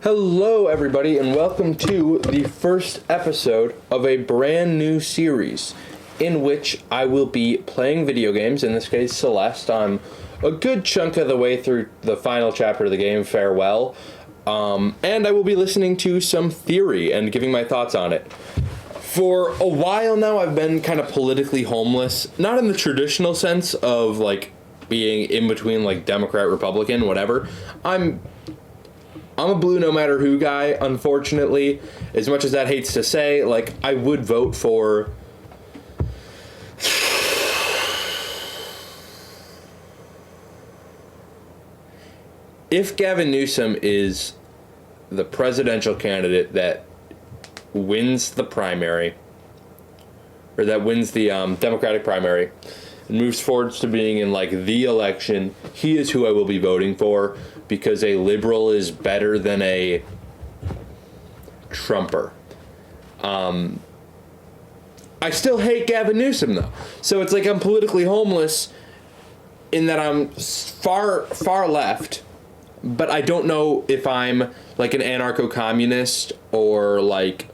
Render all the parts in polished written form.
Hello, everybody, and welcome to the first episode of a brand new series in which I will be playing video games, in this case, Celeste. I'm a good chunk of the way through the final chapter of the game, Farewell, and I will be listening to some theory and giving my thoughts on it. For a while now, I've been kind of politically homeless, not in the traditional sense of, like, being in between, like, Democrat, Republican, whatever. I'm a blue no matter who guy, unfortunately. As much as that hates to say, like, I would vote for... If Gavin Newsom is the presidential candidate that wins the primary, or that wins the Democratic primary, and moves forwards to being in, like, the election, he is who I will be voting for, because a liberal is better than a Trumper. I still hate Gavin Newsom, though. So it's like I'm politically homeless in that I'm far left, but I don't know if I'm like an anarcho-communist or like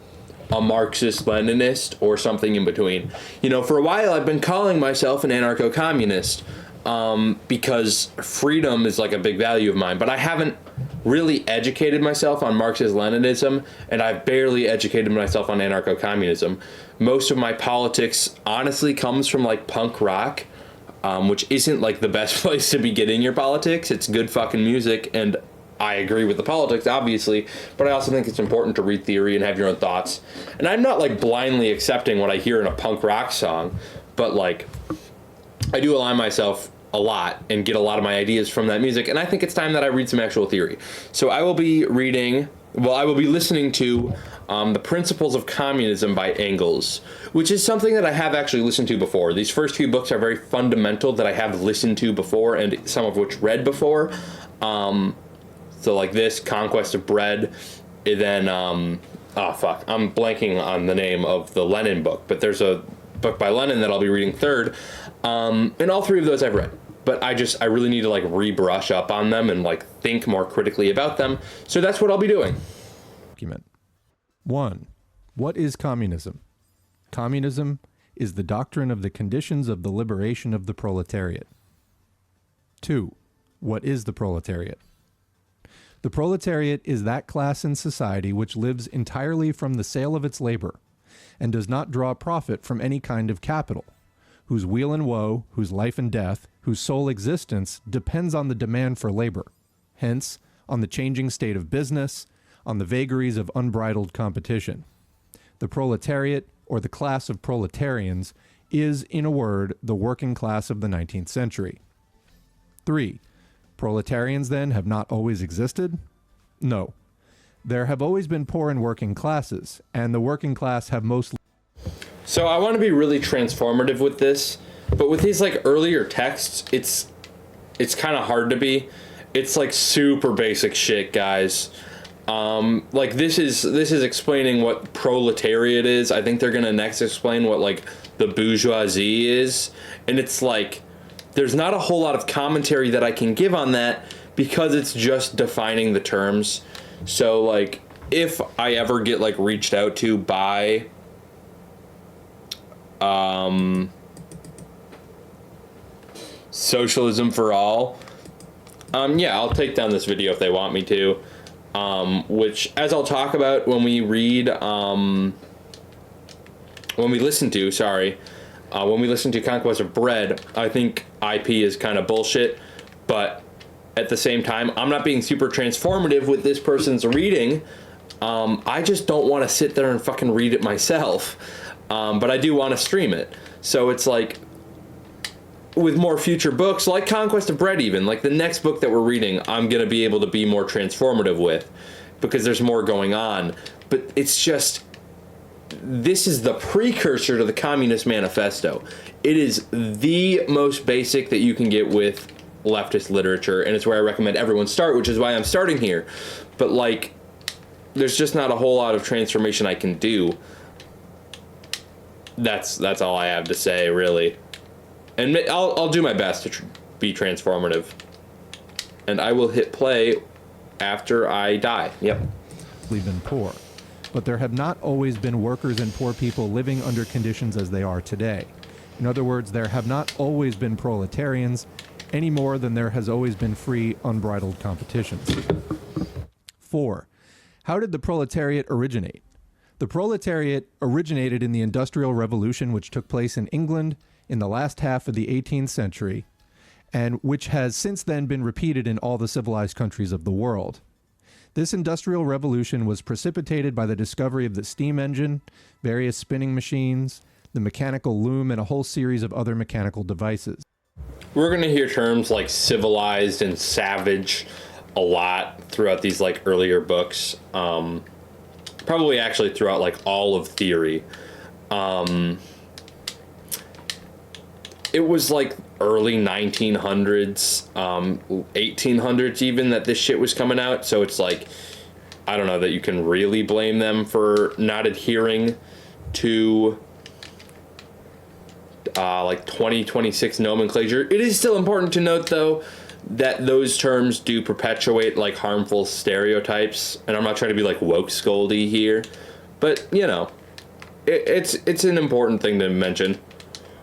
a Marxist-Leninist or something in between. You know, for a while I've been calling myself an anarcho-communist because freedom is like a big value of mine, but I haven't really educated myself on Marxist-Leninism, and I've barely educated myself on anarcho-communism. Most of my politics honestly comes from like punk rock, which isn't like the best place to be getting your politics. It's good fucking music, and I agree with the politics, obviously, but I also think it's important to read theory and have your own thoughts. And I'm not like blindly accepting what I hear in a punk rock song, but like I do align myself a lot and get a lot of my ideas from that music, and I think it's time that I read some actual theory. So I will be listening to The Principles of Communism by Engels, which is something that I have actually listened to before. These first few books are very fundamental that I have listened to before, and some of which read before. So like this, Conquest of Bread, and then, I'm blanking on the name of the Lenin book, but there's a book by Lenin that I'll be reading third, and all three of those I've read. But I really need to like rebrush up on them and like think more critically about them. So that's what I'll be doing. 1. What is communism? Communism is the doctrine of the conditions of the liberation of the proletariat. 2. What is the proletariat? The proletariat is that class in society which lives entirely from the sale of its labor and does not draw profit from any kind of capital, whose weal and woe, whose life and death, whose sole existence depends on the demand for labor, hence on the changing state of business, on the vagaries of unbridled competition. The proletariat, or the class of proletarians, is, in a word, the working class of the 19th century. 3. Proletarians, then, have not always existed? No. There have always been poor and working classes, and the working class have mostly... So I want to be really transformative with this, but with these like earlier texts, it's kind of hard to be. It's like super basic shit, guys. Like this is explaining what proletariat is. I think they're gonna next explain what like the bourgeoisie is, and it's like there's not a whole lot of commentary that I can give on that because it's just defining the terms. So like if I ever get like reached out to by Socialism for All, yeah, I'll take down this video if they want me to, which, as I'll talk about when we listen to Conquest of Bread, I think IP is kind of bullshit, but at the same time, I'm not being super transformative with this person's reading. I just don't want to sit there and fucking read it myself. But I do want to stream it. So it's like, with more future books, like Conquest of Bread even, like the next book that we're reading, I'm going to be able to be more transformative with, because there's more going on. But it's just, this is the precursor to the Communist Manifesto. It is the most basic that you can get with leftist literature, and it's where I recommend everyone start, which is why I'm starting here. But like, there's just not a whole lot of transformation I can do. That's all I have to say, really. And I'll do my best to be transformative. And I will hit play after I die. Yep. been poor, but there have not always been workers and poor people living under conditions as they are today. In other words, there have not always been proletarians any more than there has always been free, unbridled competitions. 4. How did the proletariat originate? The proletariat originated in the Industrial Revolution, which took place in England in the last half of the 18th century, and which has since then been repeated in all the civilized countries of the world. This Industrial Revolution was precipitated by the discovery of the steam engine, various spinning machines, the mechanical loom, and a whole series of other mechanical devices. We're going to hear terms like civilized and savage a lot throughout these like earlier books. Probably actually throughout like all of theory. It was like early 1900s, 1800s even, that this shit was coming out. So it's like, I don't know that you can really blame them for not adhering to like 2026 nomenclature. It is still important to note, though, that those terms do perpetuate like harmful stereotypes. And I'm not trying to be like woke scoldy here, but you know, it's an important thing to mention.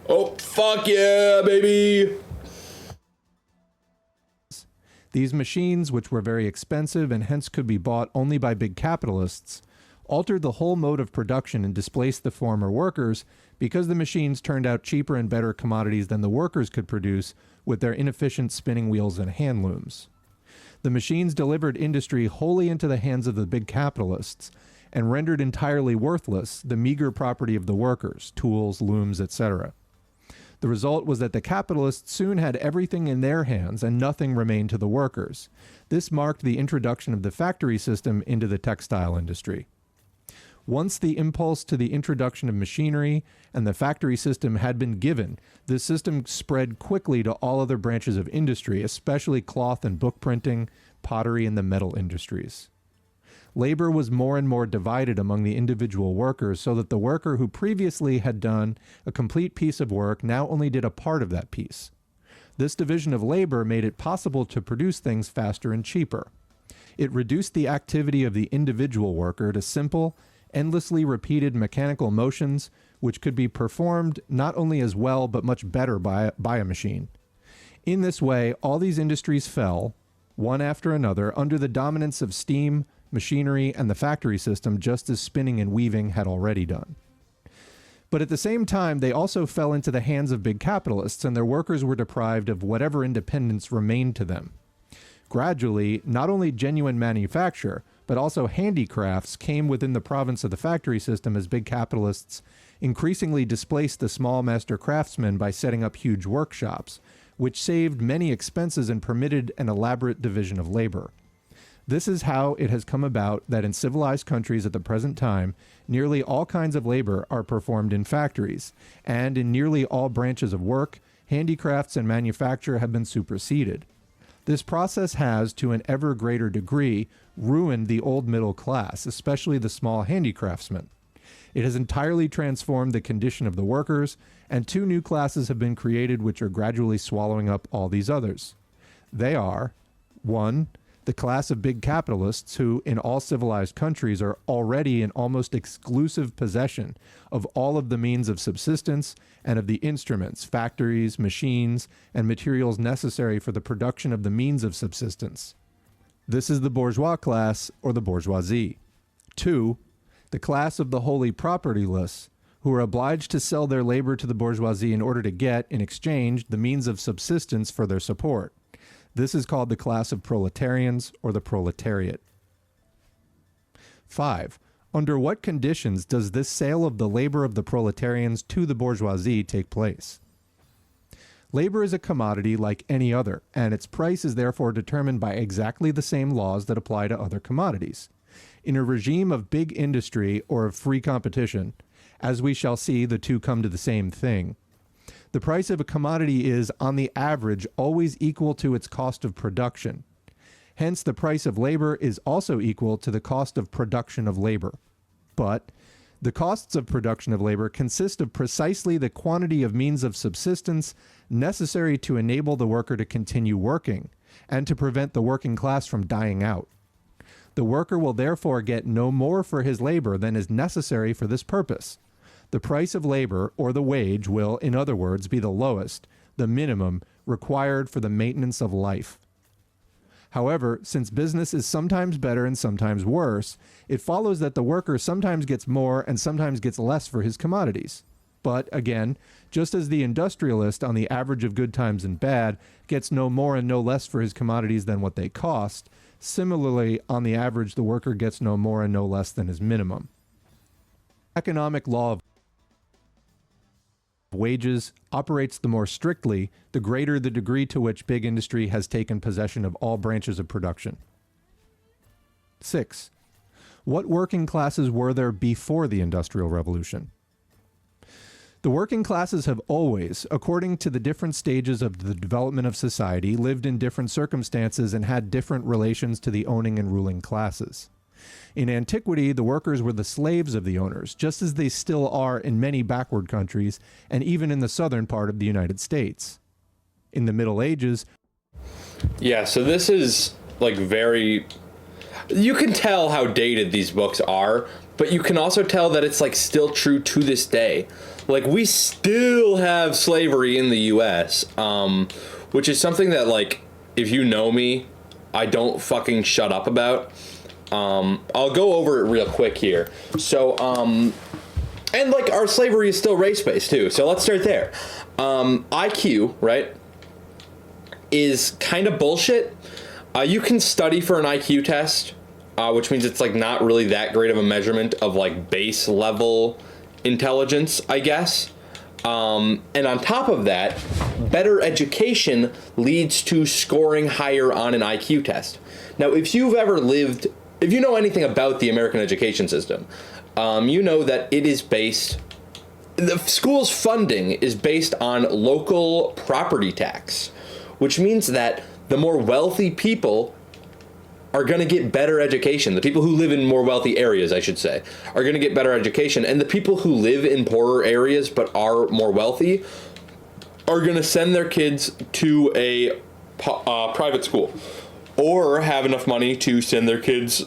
Oh, fuck yeah, baby! These machines, which were very expensive and hence could be bought only by big capitalists, altered the whole mode of production and displaced the former workers because the machines turned out cheaper and better commodities than the workers could produce with their inefficient spinning wheels and hand looms. The machines delivered industry wholly into the hands of the big capitalists and rendered entirely worthless the meager property of the workers, tools, looms, etc. The result was that the capitalists soon had everything in their hands and nothing remained to the workers. This marked the introduction of the factory system into the textile industry. Once the impulse to the introduction of machinery and the factory system had been given, this system spread quickly to all other branches of industry, especially cloth and book printing, pottery, and the metal industries. Labor was more and more divided among the individual workers, so that the worker who previously had done a complete piece of work now only did a part of that piece. This division of labor made it possible to produce things faster and cheaper. It reduced the activity of the individual worker to simple, endlessly repeated mechanical motions, which could be performed not only as well but much better by a machine. In this way, all these industries fell, one after another, under the dominance of steam, machinery, and the factory system, just as spinning and weaving had already done. But at the same time, they also fell into the hands of big capitalists, and their workers were deprived of whatever independence remained to them. Gradually, not only genuine manufacture, but also handicrafts came within the province of the factory system as big capitalists increasingly displaced the small master craftsmen by setting up huge workshops, which saved many expenses and permitted an elaborate division of labor. This is how it has come about that in civilized countries at the present time, nearly all kinds of labor are performed in factories, and in nearly all branches of work, handicrafts and manufacture have been superseded. This process has, to an ever greater degree, ruined the old middle class, especially the small handicraftsmen. It has entirely transformed the condition of the workers, and two new classes have been created which are gradually swallowing up all these others. They are, 1. The class of big capitalists who, in all civilized countries, are already in almost exclusive possession of all of the means of subsistence and of the instruments, factories, machines, and materials necessary for the production of the means of subsistence. This is the bourgeois class, or the bourgeoisie. 2. The class of the wholly propertyless, who are obliged to sell their labor to the bourgeoisie in order to get, in exchange, the means of subsistence for their support. This is called the class of proletarians, or the proletariat. 5. Under what conditions does this sale of the labor of the proletarians to the bourgeoisie take place? Labor is a commodity like any other, and its price is therefore determined by exactly the same laws that apply to other commodities. In a regime of big industry or of free competition, as we shall see, the two come to the same thing. The price of a commodity is, on the average, always equal to its cost of production. Hence, the price of labor is also equal to the cost of production of labor. But the costs of production of labor consist of precisely the quantity of means of subsistence necessary to enable the worker to continue working and to prevent the working class from dying out. The worker will therefore get no more for his labor than is necessary for this purpose. The price of labor, or the wage, will, in other words, be the lowest, the minimum, required for the maintenance of life. However, since business is sometimes better and sometimes worse, it follows that the worker sometimes gets more and sometimes gets less for his commodities. But, again, just as the industrialist on the average of good times and bad gets no more and no less for his commodities than what they cost, similarly, on the average, the worker gets no more and no less than his minimum. Economic law of wages operates the more strictly, the greater the degree to which big industry has taken possession of all branches of production. 6. What working classes were there before the Industrial Revolution? The working classes have always, according to the different stages of the development of society, lived in different circumstances and had different relations to the owning and ruling classes. In antiquity, the workers were the slaves of the owners, just as they still are in many backward countries, and even in the southern part of the United States. In the Middle Ages... Yeah, so this is, like, very... You can tell how dated these books are, but you can also tell that it's, like, still true to this day. Like, we still have slavery in the U.S., which is something that, like, if you know me, I don't fucking shut up about. I'll go over it real quick here. So, and like our slavery is still race-based too. So let's start there. IQ, right, is kind of bullshit. You can study for an IQ test, which means it's like not really that great of a measurement of like base level intelligence, I guess. And on top of that, better education leads to scoring higher on an IQ test. Now, if you know anything about the American education system, you know that it is based, the school's funding is based on local property tax, which means that the more wealthy people are going to get better education. The people who live in more wealthy areas, I should say, are going to get better education. And the people who live in poorer areas but are more wealthy are going to send their kids to a private school, or have enough money to send their kids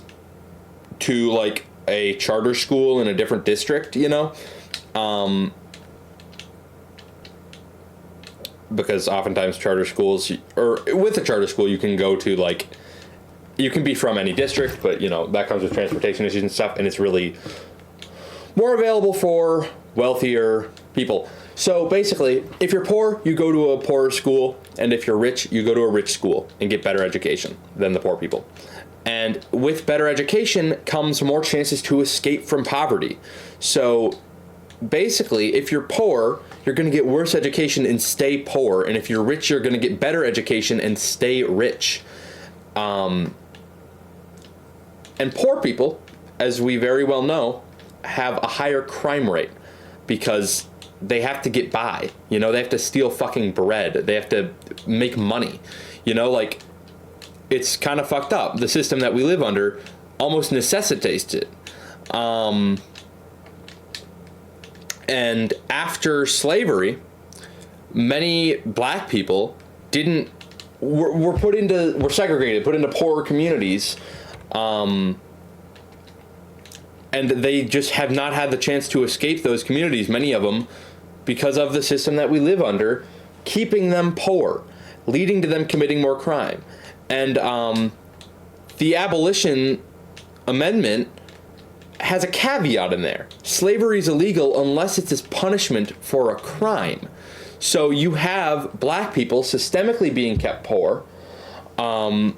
to like a charter school in a different district, you know? Because oftentimes charter schools, or with a charter school, you can go to like, you can be from any district, but you know, that comes with transportation issues and stuff, and it's really more available for wealthier people. So basically, if you're poor, you go to a poorer school, and if you're rich, you go to a rich school and get better education than the poor people. And with better education comes more chances to escape from poverty. So basically, if you're poor, you're going to get worse education and stay poor. And if you're rich, you're going to get better education and stay rich. And poor people, as we very well know, have a higher crime rate because they have to get by. You know, they have to steal fucking bread. They have to make money. You know, like, it's kind of fucked up. The system that we live under almost necessitates it. And after slavery, many black people were segregated, put into poorer communities, and they just have not had the chance to escape those communities, many of them, because of the system that we live under, keeping them poor, leading to them committing more crime. And the Abolition Amendment has a caveat in there. Slavery is illegal unless it's as punishment for a crime. So you have black people systemically being kept poor, and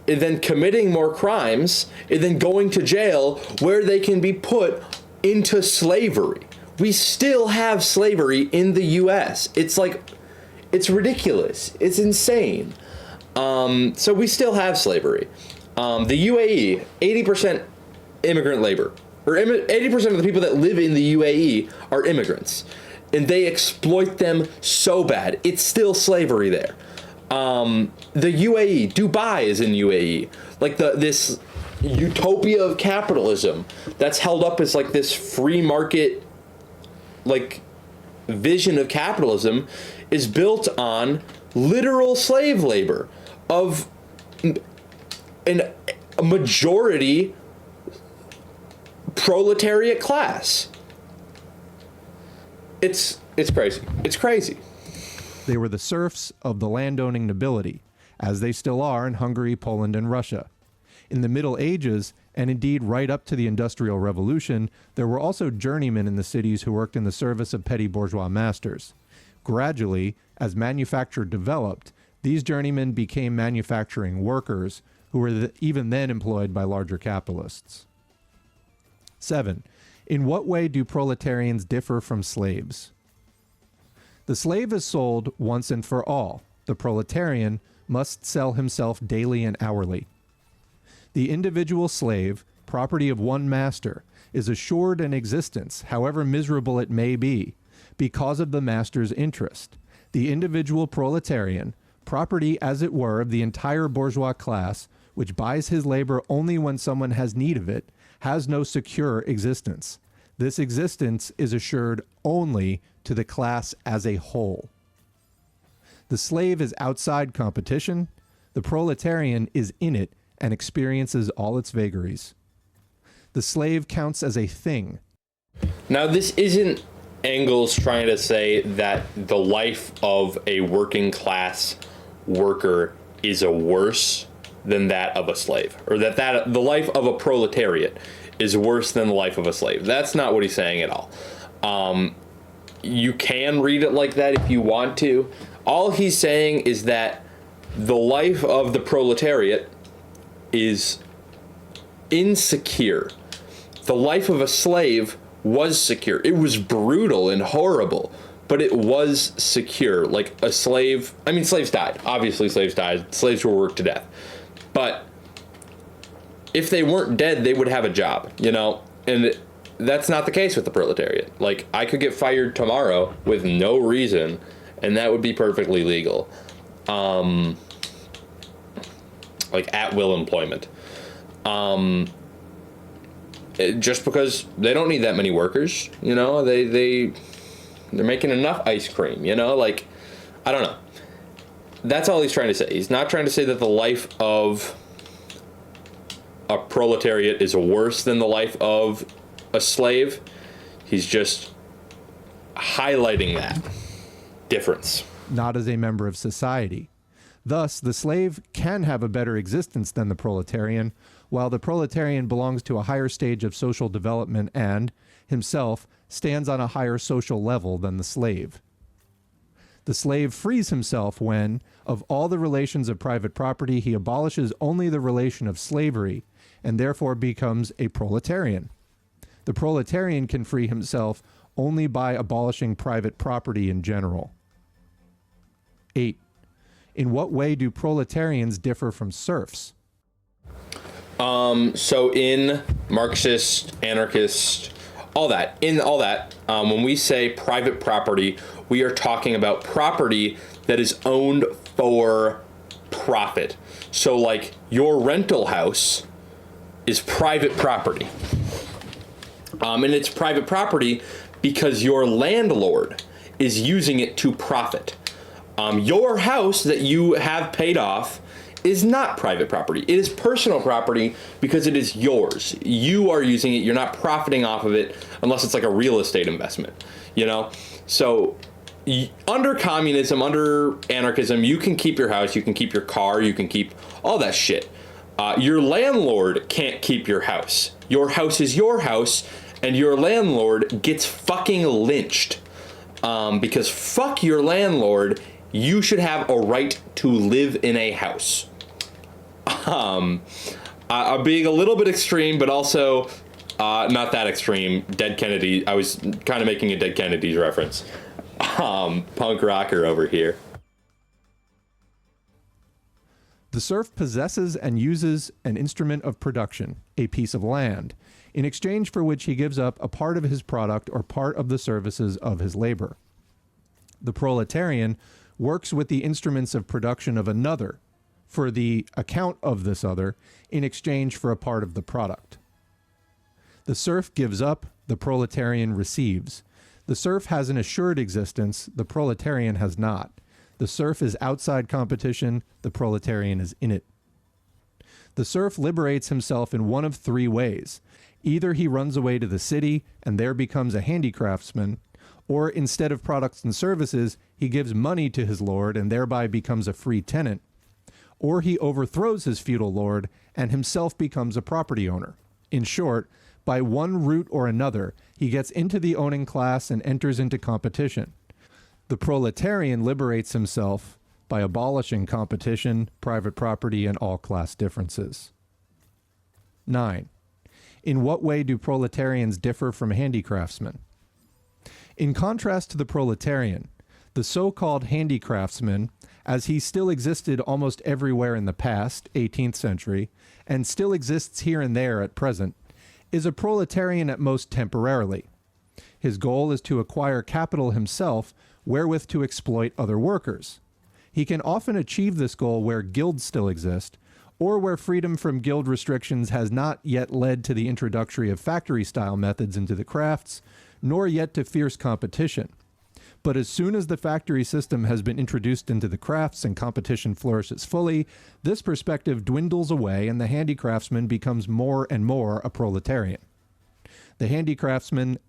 then committing more crimes, and then going to jail where they can be put into slavery. We still have slavery in the U.S. It's like, it's ridiculous. It's insane. So we still have slavery. The UAE, 80% immigrant labor, or 80% of the people that live in the UAE are immigrants, and they exploit them so bad. It's still slavery there. The UAE, Dubai is in UAE, like this utopia of capitalism that's held up as like this free market, like, vision of capitalism is built on literal slave labor of, and a majority proletariat class. It's crazy. It's crazy. They were the serfs of the landowning nobility, as they still are in Hungary, Poland, and Russia. In the Middle Ages, and indeed right up to the Industrial Revolution, there were also journeymen in the cities who worked in the service of petty bourgeois masters. Gradually, as manufacture developed, these journeymen became manufacturing workers who were even then employed by larger capitalists. 7. In what way do proletarians differ from slaves? The slave is sold once and for all. The proletarian must sell himself daily and hourly. The individual slave, property of one master, is assured an existence, however miserable it may be, because of the master's interest. The individual proletarian, property as it were of the entire bourgeois class, which buys his labor only when someone has need of it, has no secure existence. This existence is assured only to the class as a whole. The slave is outside competition. The proletarian is in it and experiences all its vagaries. The slave counts as a thing. Now, this isn't Engels trying to say that the life of a working class worker is worse than that of a slave, or that the life of a proletariat is worse than the life of a slave. That's not what he's saying at all. You can read it like that if you want to. All he's saying is that the life of the proletariat is insecure. The life of a slave was secure. It was brutal and horrible, but it was secure. Like a slave, I mean, slaves died. Obviously, slaves died. Slaves were worked to death. But if they weren't dead, they would have a job, you know? And that's not the case with the proletariat. Like, I could get fired tomorrow with no reason, and that would be perfectly legal. Like, at-will employment. Just because they don't need that many workers, you know? They're making enough ice cream, you know? Like, I don't know. That's all he's trying to say. He's not trying to say that the life of a proletariat is worse than the life of a slave. He's just highlighting that difference. Not as a member of society. Thus, the slave can have a better existence than the proletarian, while the proletarian belongs to a higher stage of social development and, himself, stands on a higher social level than the slave. The slave frees himself when, of all the relations of private property, he abolishes only the relation of slavery, and therefore becomes a proletarian. The proletarian can free himself only by abolishing private property in general. 8. In what way do proletarians differ from serfs? So in Marxist, anarchist, when we say private property, we are talking about property that is owned for profit. So like your rental house is private property. And it's private property because your landlord is using it to profit. Your house that you have paid off is not private property. It is personal property because it is yours. You are using it. You're not profiting off of it unless it's like a real estate investment, you know? So under communism, under anarchism, you can keep your house, you can keep your car, you can keep all that shit. Your landlord can't keep your house. Your house is your house, and your landlord gets fucking lynched. Because fuck your landlord, you should have a right to live in a house. I'm being a little bit extreme, but also not that extreme. Dead Kennedy, I was kind of making a Dead Kennedys reference. Punk rocker over here. The serf possesses and uses an instrument of production, a piece of land, in exchange for which he gives up a part of his product or part of the services of his labor. The proletarian works with the instruments of production of another for the account of this other in exchange for a part of the product. The serf gives up, the proletarian receives. The serf has an assured existence, the proletarian has not. The serf is outside competition, the proletarian is in it. The serf liberates himself in one of three ways. Either he runs away to the city and there becomes a handicraftsman, or instead of products and services, he gives money to his lord and thereby becomes a free tenant, or he overthrows his feudal lord and himself becomes a property owner. In short, by one route or another, he gets into the owning class and enters into competition. The proletarian liberates himself by abolishing competition, private property, and all class differences. 9. In what way do proletarians differ from handicraftsmen? In contrast to the proletarian, the so-called handicraftsman, as he still existed almost everywhere in the past, 18th century, and still exists here and there at present, is a proletarian at most temporarily. His goal is to acquire capital himself, wherewith to exploit other workers. He can often achieve this goal where guilds still exist, or where freedom from guild restrictions has not yet led to the introduction of factory-style methods into the crafts, nor yet to fierce competition. But as soon as the factory system has been introduced into the crafts and competition flourishes fully, this perspective dwindles away and the handicraftsman becomes more and more a proletarian. The handicraftsman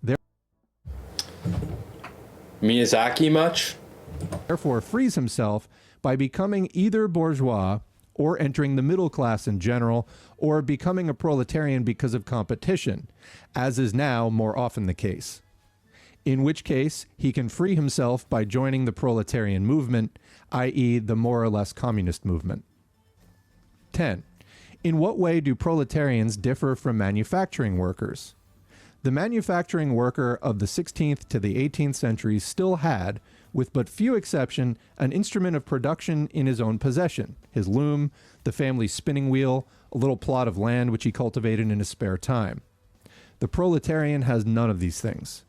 Miyazaki much? Therefore frees himself by becoming either bourgeois or entering the middle class in general, or becoming a proletarian because of competition, as is now more often the case. In which case, he can free himself by joining the proletarian movement, i.e. the more or less communist movement. 10. In what way do proletarians differ from manufacturing workers? The manufacturing worker of the 16th to the 18th centuries still had, with but few exception, an instrument of production in his own possession, his loom, the family spinning wheel, a little plot of land which he cultivated in his spare time. The proletarian has none of these things.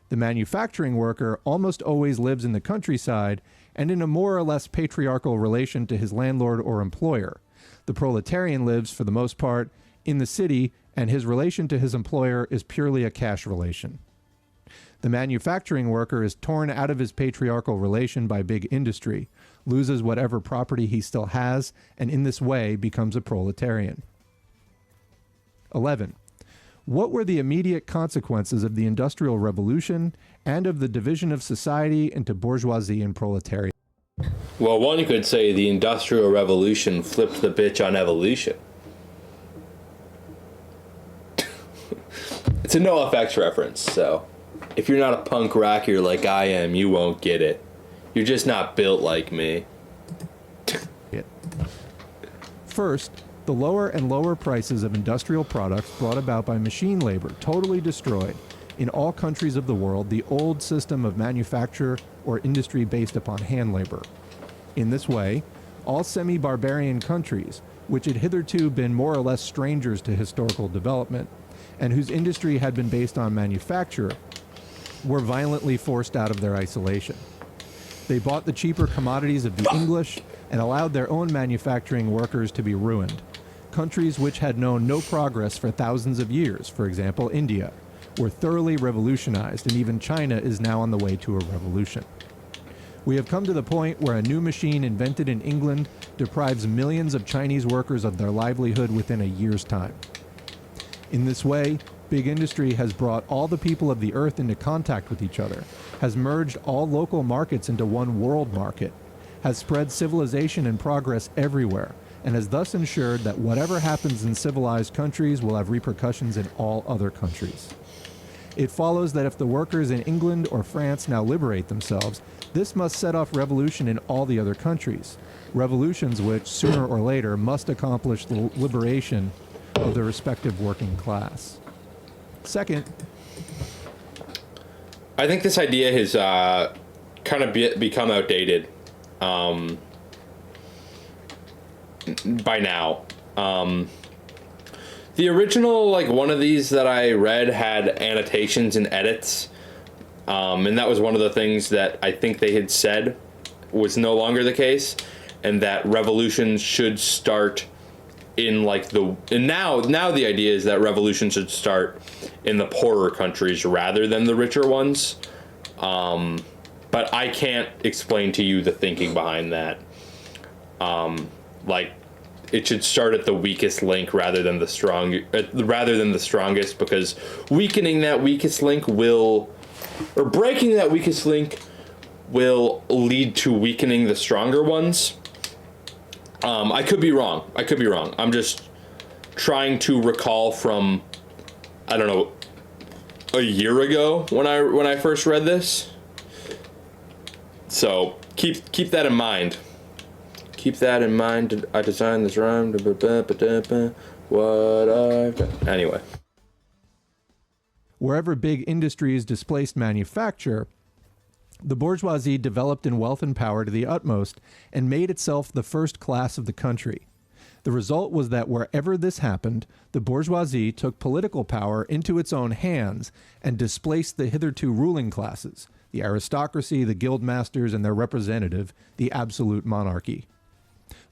The manufacturing worker almost always lives in the countryside and in a more or less patriarchal relation to his landlord or employer. The proletarian lives, for the most part, in the city, and his relation to his employer is purely a cash relation. The manufacturing worker is torn out of his patriarchal relation by big industry, loses whatever property he still has, and in this way becomes a proletarian. 11. What were the immediate consequences of the Industrial Revolution and of the division of society into bourgeoisie and proletariat? Well, one could say the Industrial Revolution flipped the bitch on evolution. It's a NoFX reference, so if you're not a punk rocker like I am, you won't get it. You're just not built like me. First, the lower and lower prices of industrial products brought about by machine labor totally destroyed, in all countries of the world, the old system of manufacture or industry based upon hand labor. In this way, all semi-barbarian countries, which had hitherto been more or less strangers to historical development, and whose industry had been based on manufacture, were violently forced out of their isolation. They bought the cheaper commodities of the English and allowed their own manufacturing workers to be ruined. Countries which had known no progress for thousands of years, for example India, were thoroughly revolutionized, and even China is now on the way to a revolution. We have come to the point where a new machine invented in England deprives millions of Chinese workers of their livelihood within a year's time. In this way, big industry has brought all the people of the earth into contact with each other, has merged all local markets into one world market, has spread civilization and progress everywhere, and has thus ensured that whatever happens in civilized countries will have repercussions in all other countries. It follows that if the workers in England or France now liberate themselves, this must set off revolution in all the other countries, revolutions which, sooner or later, must accomplish the liberation of the respective working class. Second, I think this idea has kind of become outdated by now. The original, one of these that I read had annotations and edits, and that was one of the things that I think they had said was no longer the case, and that revolutions should start in now the idea is that revolution should start in the poorer countries rather than the richer ones. But I can't explain to you the thinking behind that. it should start at the weakest link rather than the strongest, because weakening that weakest link breaking that weakest link will lead to weakening the stronger ones. I could be wrong. I'm just trying to recall from, I don't know, a year ago when I first read this. So keep that in mind. Keep that in mind. I designed this rhyme. What I've done. Anyway. Wherever big industries displaced manufacture, the bourgeoisie developed in wealth and power to the utmost and made itself the first class of the country. The result was that wherever this happened, the bourgeoisie took political power into its own hands and displaced the hitherto ruling classes, the aristocracy, the guild masters, and their representative, the absolute monarchy.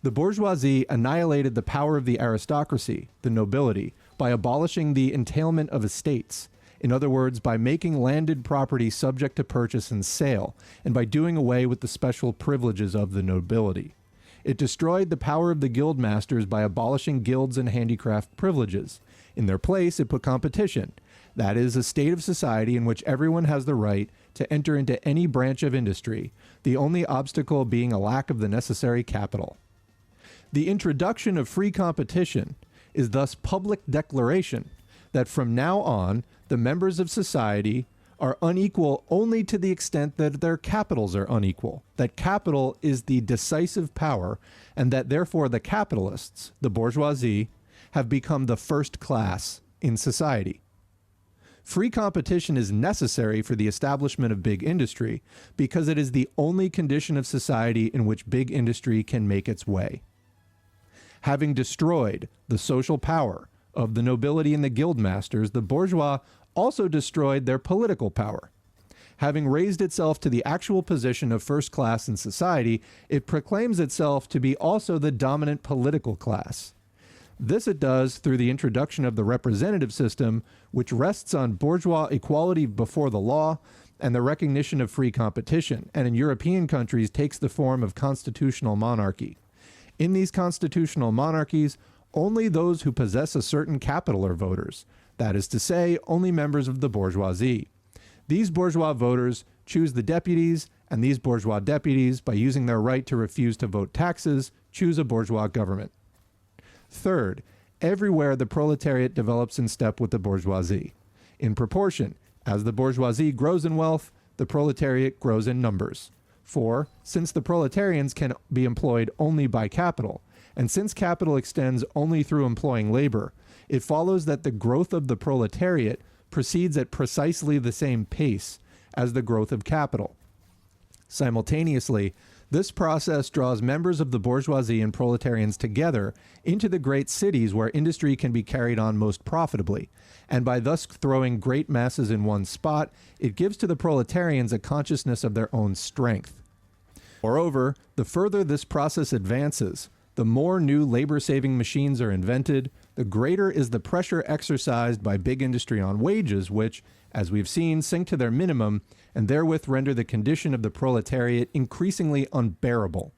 The bourgeoisie annihilated the power of the aristocracy, the nobility, by abolishing the entailment of estates. In other words, by making landed property subject to purchase and sale, and by doing away with the special privileges of the nobility. It destroyed the power of the guild masters by abolishing guilds and handicraft privileges. In their place, it put competition. That is, a state of society in which everyone has the right to enter into any branch of industry, the only obstacle being a lack of the necessary capital. The introduction of free competition is thus public declaration that from now on, the members of society are unequal only to the extent that their capitals are unequal, that capital is the decisive power, and that therefore the capitalists, the bourgeoisie, have become the first class in society. Free competition is necessary for the establishment of big industry because it is the only condition of society in which big industry can make its way. Having destroyed the social power of the nobility and the guild masters, the bourgeois also destroyed their political power. Having raised itself to the actual position of first class in society, it proclaims itself to be also the dominant political class. This it does through the introduction of the representative system, which rests on bourgeois equality before the law and the recognition of free competition, and in European countries takes the form of constitutional monarchy. In these constitutional monarchies, only those who possess a certain capital are voters. That is to say, only members of the bourgeoisie. These bourgeois voters choose the deputies, and these bourgeois deputies, by using their right to refuse to vote taxes, choose a bourgeois government. Third, everywhere the proletariat develops in step with the bourgeoisie. In proportion, as the bourgeoisie grows in wealth, the proletariat grows in numbers. For, since the proletarians can be employed only by capital, and since capital extends only through employing labor, it follows that the growth of the proletariat proceeds at precisely the same pace as the growth of capital. Simultaneously, this process draws members of the bourgeoisie and proletarians together into the great cities where industry can be carried on most profitably, and by thus throwing great masses in one spot, it gives to the proletarians a consciousness of their own strength. Moreover, the further this process advances, the more new labor-saving machines are invented, the greater is the pressure exercised by big industry on wages, which, as we've seen, sink to their minimum and therewith render the condition of the proletariat increasingly unbearable.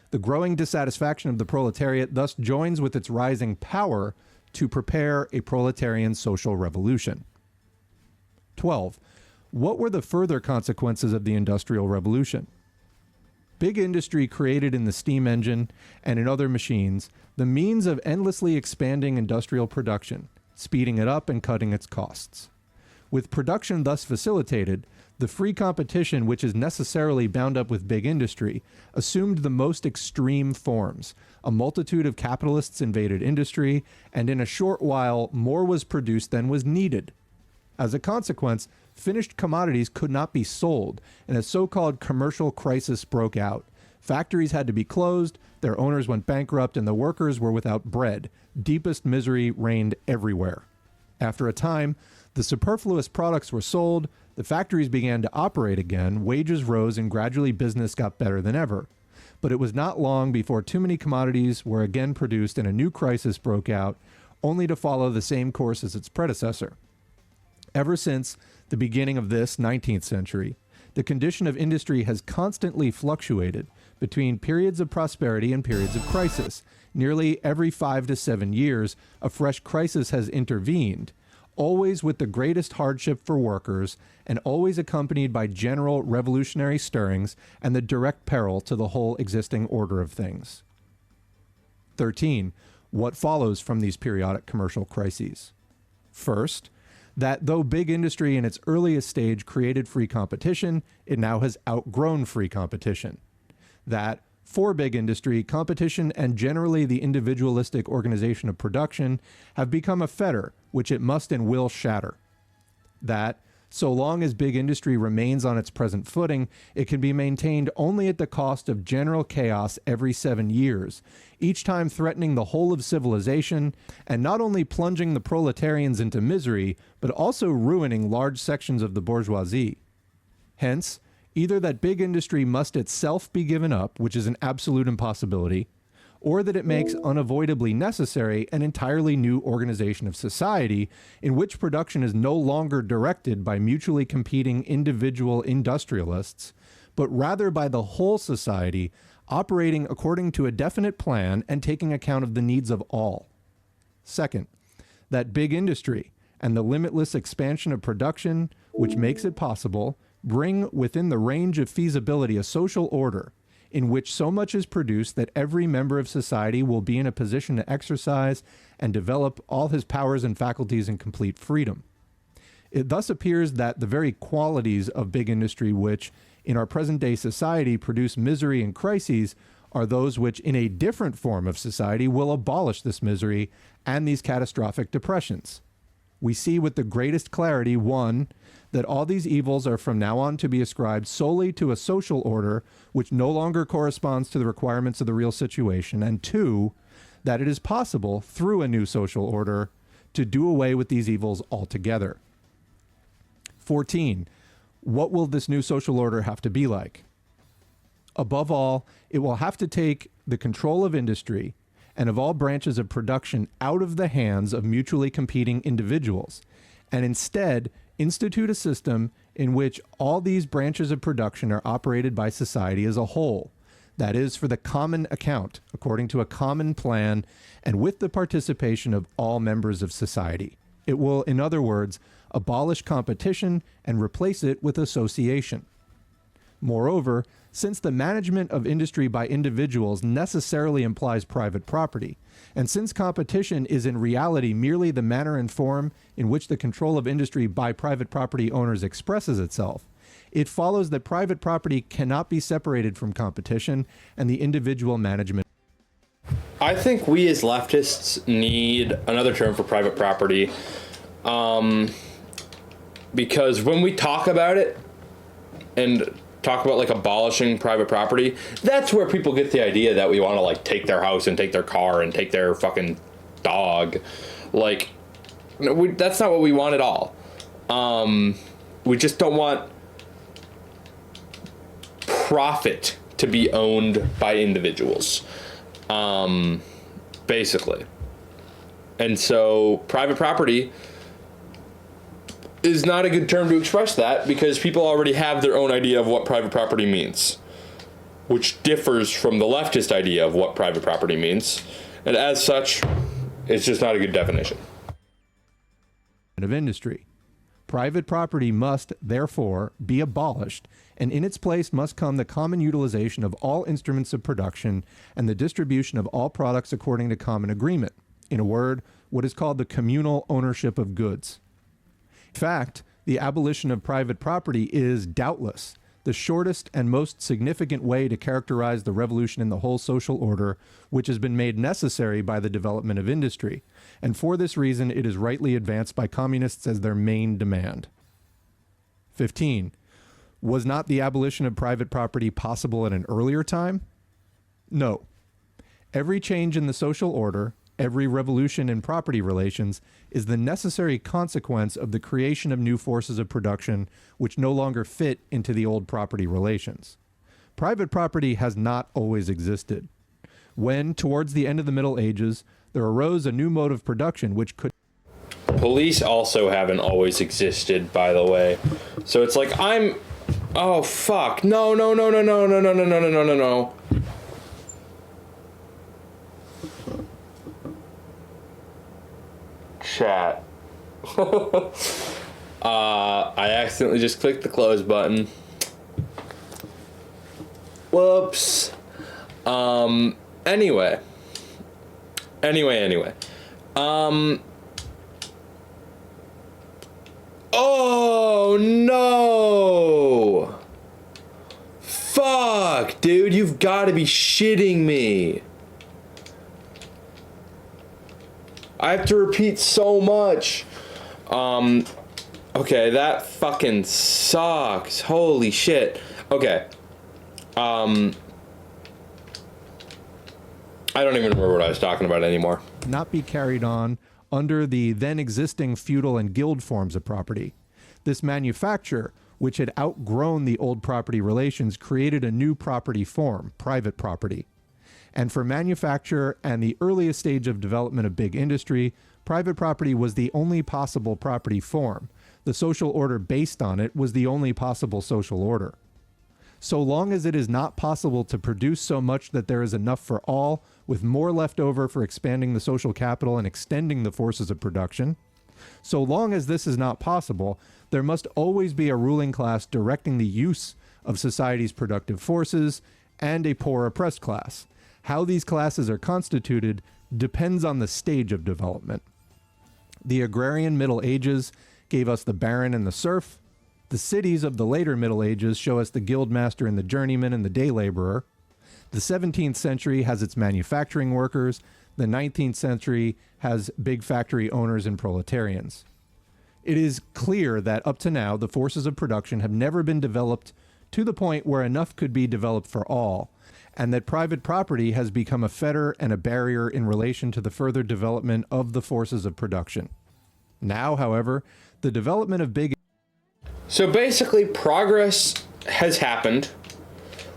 The growing dissatisfaction of the proletariat thus joins with its rising power to prepare a proletarian social revolution. 12. What were the further consequences of the Industrial Revolution? Big industry created in the steam engine and in other machines the means of endlessly expanding industrial production, speeding it up and cutting its costs. With production thus facilitated, the free competition which is necessarily bound up with big industry assumed the most extreme forms. A multitude of capitalists invaded industry, and in a short while more was produced than was needed. As a consequence, finished commodities could not be sold, and a so-called commercial crisis broke out. Factories had to be closed, their owners went bankrupt, and the workers were without bread. Deepest misery reigned everywhere. After a time, the superfluous products were sold, the factories began to operate again, wages rose, and gradually business got better than ever. But it was not long before too many commodities were again produced and a new crisis broke out, only to follow the same course as its predecessor. Ever since the beginning of this 19th century, the condition of industry has constantly fluctuated between periods of prosperity and periods of crisis, nearly every 5 to 7 years, a fresh crisis has intervened, always with the greatest hardship for workers and always accompanied by general revolutionary stirrings and the direct peril to the whole existing order of things. 13. What follows from these periodic commercial crises? First, that though big industry in its earliest stage created free competition, it now has outgrown free competition. That for big industry, competition and generally the individualistic organization of production have become a fetter which it must and will shatter. That, so long as big industry remains on its present footing, it can be maintained only at the cost of general chaos every 7 years, each time threatening the whole of civilization and not only plunging the proletarians into misery, but also ruining large sections of the bourgeoisie. Hence, either that big industry must itself be given up, which is an absolute impossibility, or that it makes unavoidably necessary an entirely new organization of society in which production is no longer directed by mutually competing individual industrialists, but rather by the whole society operating according to a definite plan and taking account of the needs of all. Second, that big industry and the limitless expansion of production, which makes it possible, bring within the range of feasibility a social order in which so much is produced that every member of society will be in a position to exercise and develop all his powers and faculties in complete freedom. It thus appears that the very qualities of big industry which, in our present-day society, produce misery and crises are those which, in a different form of society, will abolish this misery and these catastrophic depressions. We see with the greatest clarity, 1, that all these evils are from now on to be ascribed solely to a social order which no longer corresponds to the requirements of the real situation, and 2, that it is possible, through a new social order, to do away with these evils altogether. 14. What will this new social order have to be like? Above all, it will have to take the control of industry and of all branches of production out of the hands of mutually competing individuals, and instead institute a system in which all these branches of production are operated by society as a whole, that is, for the common account, according to a common plan, and with the participation of all members of society. It will, in other words, abolish competition and replace it with association. Moreover, since the management of industry by individuals necessarily implies private property, and since competition is in reality merely the manner and form in which the control of industry by private property owners expresses itself, it follows that private property cannot be separated from competition and the individual management. I think we as leftists need another term for private property, because when we talk about it and talk about like abolishing private property, that's where people get the idea that we want to like take their house and take their car and take their fucking dog. Like, no, that's not what we want at all. We just don't want profit to be owned by individuals, basically. And so private property is not a good term to express that, because people already have their own idea of what private property means, which differs from the leftist idea of what private property means. And as such, it's just not a good definition. Of industry. Private property must, therefore, be abolished, and in its place must come the common utilization of all instruments of production and the distribution of all products according to common agreement. In a word, what is called the communal ownership of goods. In fact, the abolition of private property is doubtless the shortest and most significant way to characterize the revolution in the whole social order, which has been made necessary by the development of industry, and for this reason it is rightly advanced by communists as their main demand. 15. Was not the abolition of private property possible at an earlier time? No. Every change in the social order, every revolution in property relations is the necessary consequence of the creation of new forces of production which no longer fit into the old property relations. Private property has not always existed. When, towards the end of the Middle Ages, there arose a new mode of production which could... Police also haven't always existed, by the way. So it's like, oh, fuck. No. chat. I accidentally just clicked the close button. Whoops. Anyway. Oh no! Fuck, dude, you've got to be shitting me. I have to repeat so much. Okay, that fucking sucks. Holy shit. Okay. I don't even remember what I was talking about anymore. Not be carried on under the then existing feudal and guild forms of property. This manufacture, which had outgrown the old property relations, created a new property form, private property. And for manufacture and the earliest stage of development of big industry, private property was the only possible property form. The social order based on it was the only possible social order. So long as it is not possible to produce so much that there is enough for all, with more left over for expanding the social capital and extending the forces of production, so long as this is not possible, there must always be a ruling class directing the use of society's productive forces and a poor oppressed class. How these classes are constituted depends on the stage of development. The agrarian Middle Ages gave us the baron and the serf. The cities of the later Middle Ages show us the guildmaster and the journeyman and the day laborer. The 17th century has its manufacturing workers. The 19th century has big factory owners and proletarians. It is clear that up to now, the forces of production have never been developed to the point where enough could be developed for all, and that private property has become a fetter and a barrier in relation to the further development of the forces of production. Now, however, the development of big... So basically, progress has happened.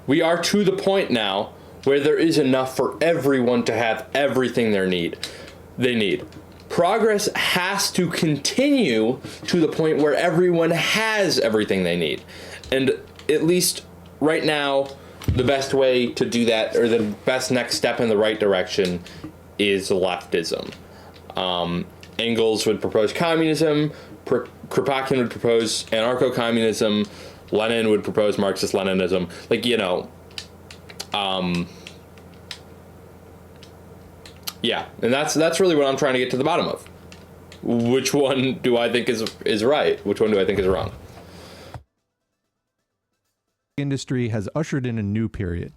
We are to the point now where there is enough for everyone to have everything they need. Progress has to continue to the point where everyone has everything they need. And at least right now, the best way to do that, or the best next step in the right direction, is leftism. Engels would propose communism, Kropotkin would propose anarcho-communism, Lenin would propose Marxist-Leninism. Like, you know, yeah, and that's really what I'm trying to get to the bottom of. Which one do I think is right? Which one do I think is wrong? Industry has ushered in a new period.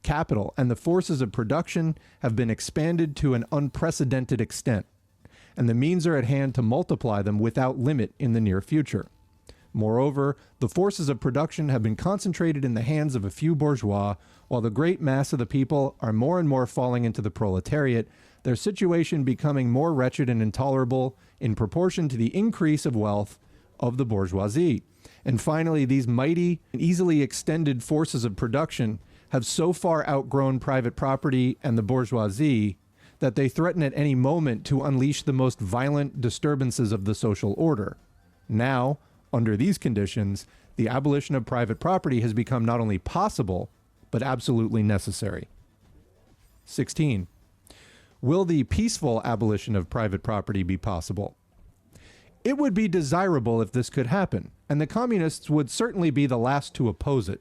Capital and the forces of production have been expanded to an unprecedented extent, and the means are at hand to multiply them without limit in the near future. Moreover, the forces of production have been concentrated in the hands of a few bourgeois, while the great mass of the people are more and more falling into the proletariat, their situation becoming more wretched and intolerable in proportion to the increase of wealth of the bourgeoisie. And finally, these mighty and easily extended forces of production have so far outgrown private property and the bourgeoisie that they threaten at any moment to unleash the most violent disturbances of the social order. Now, under these conditions, the abolition of private property has become not only possible, but absolutely necessary. 16. Will the peaceful abolition of private property be possible? It would be desirable if this could happen, and the communists would certainly be the last to oppose it.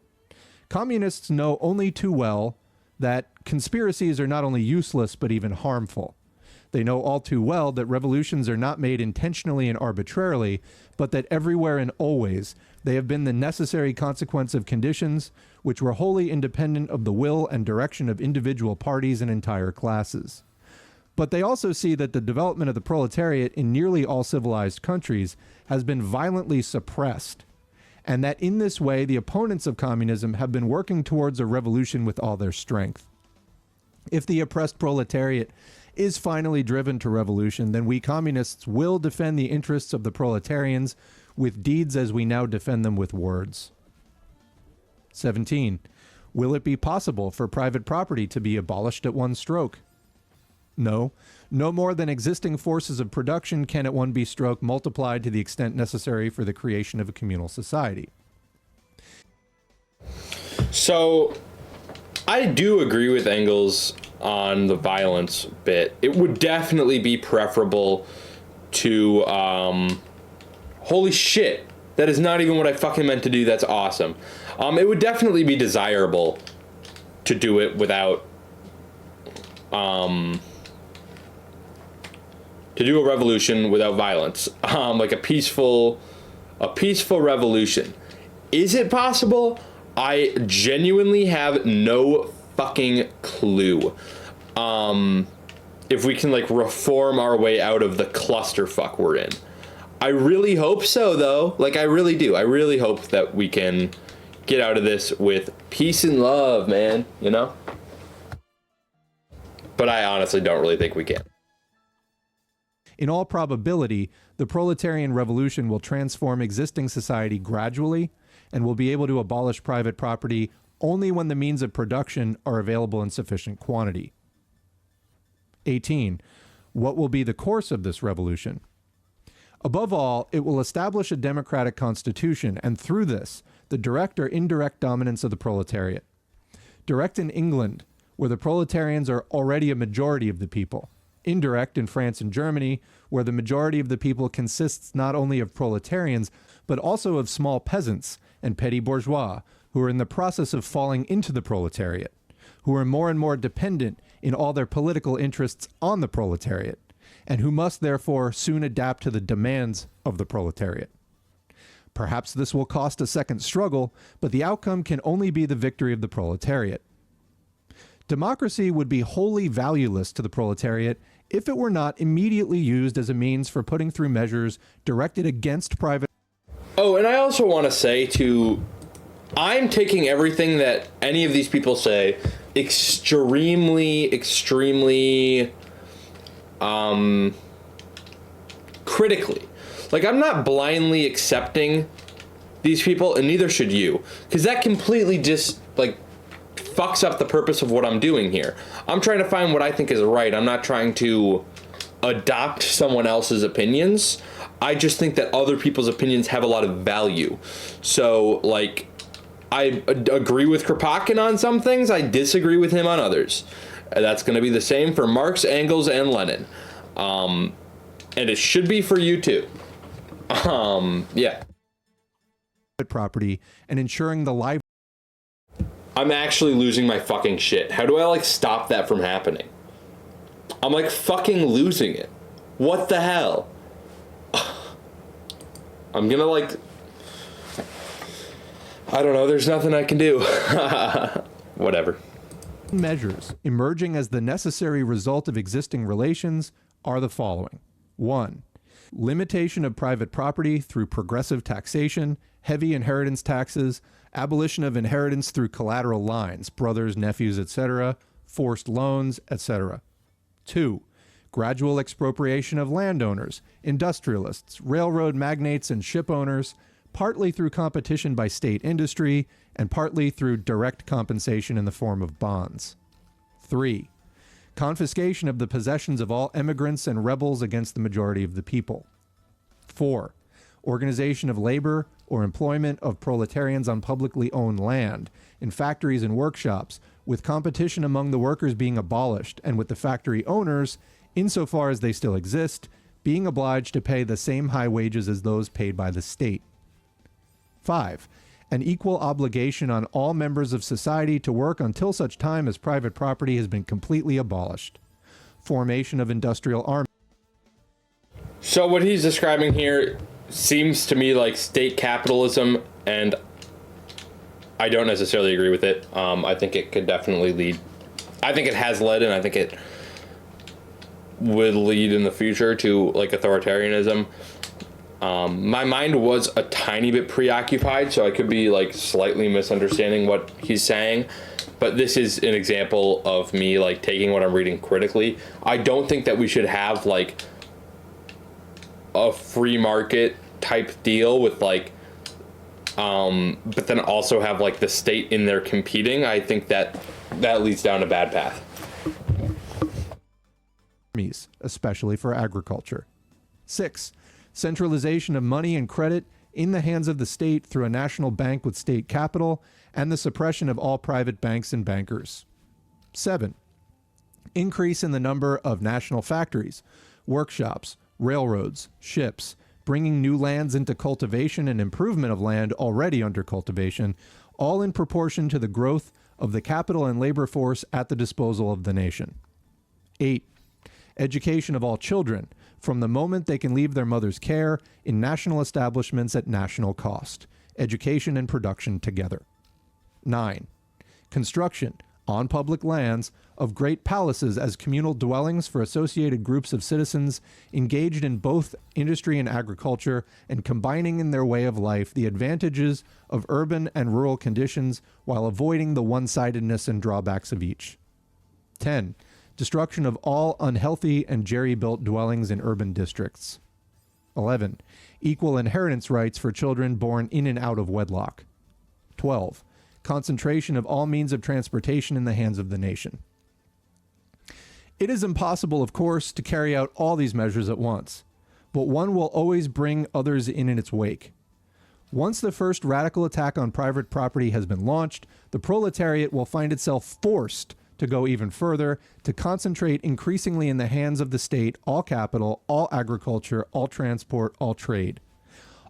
Communists know only too well that conspiracies are not only useless, but even harmful. They know all too well that revolutions are not made intentionally and arbitrarily, but that everywhere and always they have been the necessary consequence of conditions which were wholly independent of the will and direction of individual parties and entire classes. But they also see that the development of the proletariat in nearly all civilized countries has been violently suppressed, and that in this way the opponents of communism have been working towards a revolution with all their strength. If the oppressed proletariat is finally driven to revolution, then we communists will defend the interests of the proletarians with deeds as we now defend them with words. 17. Will it be possible for private property to be abolished at one stroke? No. No more than existing forces of production can at one stroke multiplied to the extent necessary for the creation of a communal society. So, I do agree with Engels on the violence bit. It would definitely be preferable to, holy shit, that is not even what I fucking meant to do. That's awesome. It would definitely be desirable to do it without, to do a revolution without violence, like a peaceful revolution. Is it possible? I genuinely have no fucking clue. If we can like reform our way out of the clusterfuck we're in. I really hope so, though. Like, I really do. I really hope that we can get out of this with peace and love, man, you know? But I honestly don't really think we can. In all probability, the proletarian revolution will transform existing society gradually and will be able to abolish private property only when the means of production are available in sufficient quantity. 18. What will be the course of this revolution? Above all, it will establish a democratic constitution, and through this, the direct or indirect dominance of the proletariat. Direct in England, where the proletarians are already a majority of the people. Indirect in France and Germany, where the majority of the people consists not only of proletarians, but also of small peasants and petty bourgeois, who are in the process of falling into the proletariat, who are more and more dependent in all their political interests on the proletariat, and who must therefore soon adapt to the demands of the proletariat. Perhaps this will cost a second struggle, but the outcome can only be the victory of the proletariat. Democracy would be wholly valueless to the proletariat if it were not immediately used as a means for putting through measures directed against private... Oh, and I also want to say I'm taking everything that any of these people say extremely critically. Like, I'm not blindly accepting these people, and neither should you, because that completely just like fucks up the purpose of what I'm doing here. I'm trying to find what I think is right. I'm not trying to adopt someone else's opinions. I just think that other people's opinions have a lot of value. So, like, I agree with Kropotkin on some things. I disagree with him on others. That's going to be the same for Marx, Engels, and Lenin. And it should be for you too. Yeah. Property and ensuring the life. I'm actually losing my fucking shit. How do I like stop that from happening? I'm like fucking losing it. What the hell? I'm gonna like, I don't know, there's nothing I can do. Whatever. Measures emerging as the necessary result of existing relations are the following. 1. Limitation of private property through progressive taxation, heavy inheritance taxes, abolition of inheritance through collateral lines, brothers, nephews, etc., forced loans, etc. 2. Gradual expropriation of landowners, industrialists, railroad magnates, and ship owners, partly through competition by state industry, and partly through direct compensation in the form of bonds. 3. Confiscation of the possessions of all emigrants and rebels against the majority of the people. 4. Organization of labor or employment of proletarians on publicly owned land, in factories and workshops, with competition among the workers being abolished, and with the factory owners, insofar as they still exist, being obliged to pay the same high wages as those paid by the state. 5. An equal obligation on all members of society to work until such time as private property has been completely abolished. Formation of industrial army. So what he's describing here seems to me like state capitalism, and I don't necessarily agree with it. I think it could definitely lead. I think it has led, and I think it would lead in the future to like authoritarianism. My mind was a tiny bit preoccupied, so I could be like slightly misunderstanding what he's saying, but this is an example of me like taking what I'm reading critically. I don't think that we should have like a free market type deal with like, but then also have like the state in there competing. I think that leads down a bad path. Especially for agriculture. 6. Centralization of money and credit in the hands of the state through a national bank with state capital, and the suppression of all private banks and bankers. 7. Increase in the number of national factories, workshops, railroads, ships, bringing new lands into cultivation and improvement of land already under cultivation, all in proportion to the growth of the capital and labor force at the disposal of the nation. 8. Education of all children, from the moment they can leave their mother's care, in national establishments at national cost. Education and production together. 9. Construction, on public lands, of great palaces as communal dwellings for associated groups of citizens engaged in both industry and agriculture, and combining in their way of life the advantages of urban and rural conditions while avoiding the one-sidedness and drawbacks of each. 10. Destruction of all unhealthy and jerry-built dwellings in urban districts. 11. Equal inheritance rights for children born in and out of wedlock. 12. Concentration of all means of transportation in the hands of the nation. It is impossible, of course, to carry out all these measures at once, but one will always bring others in its wake. Once the first radical attack on private property has been launched, the proletariat will find itself forced to go even further, to concentrate increasingly in the hands of the state all capital, all agriculture, all transport, all trade.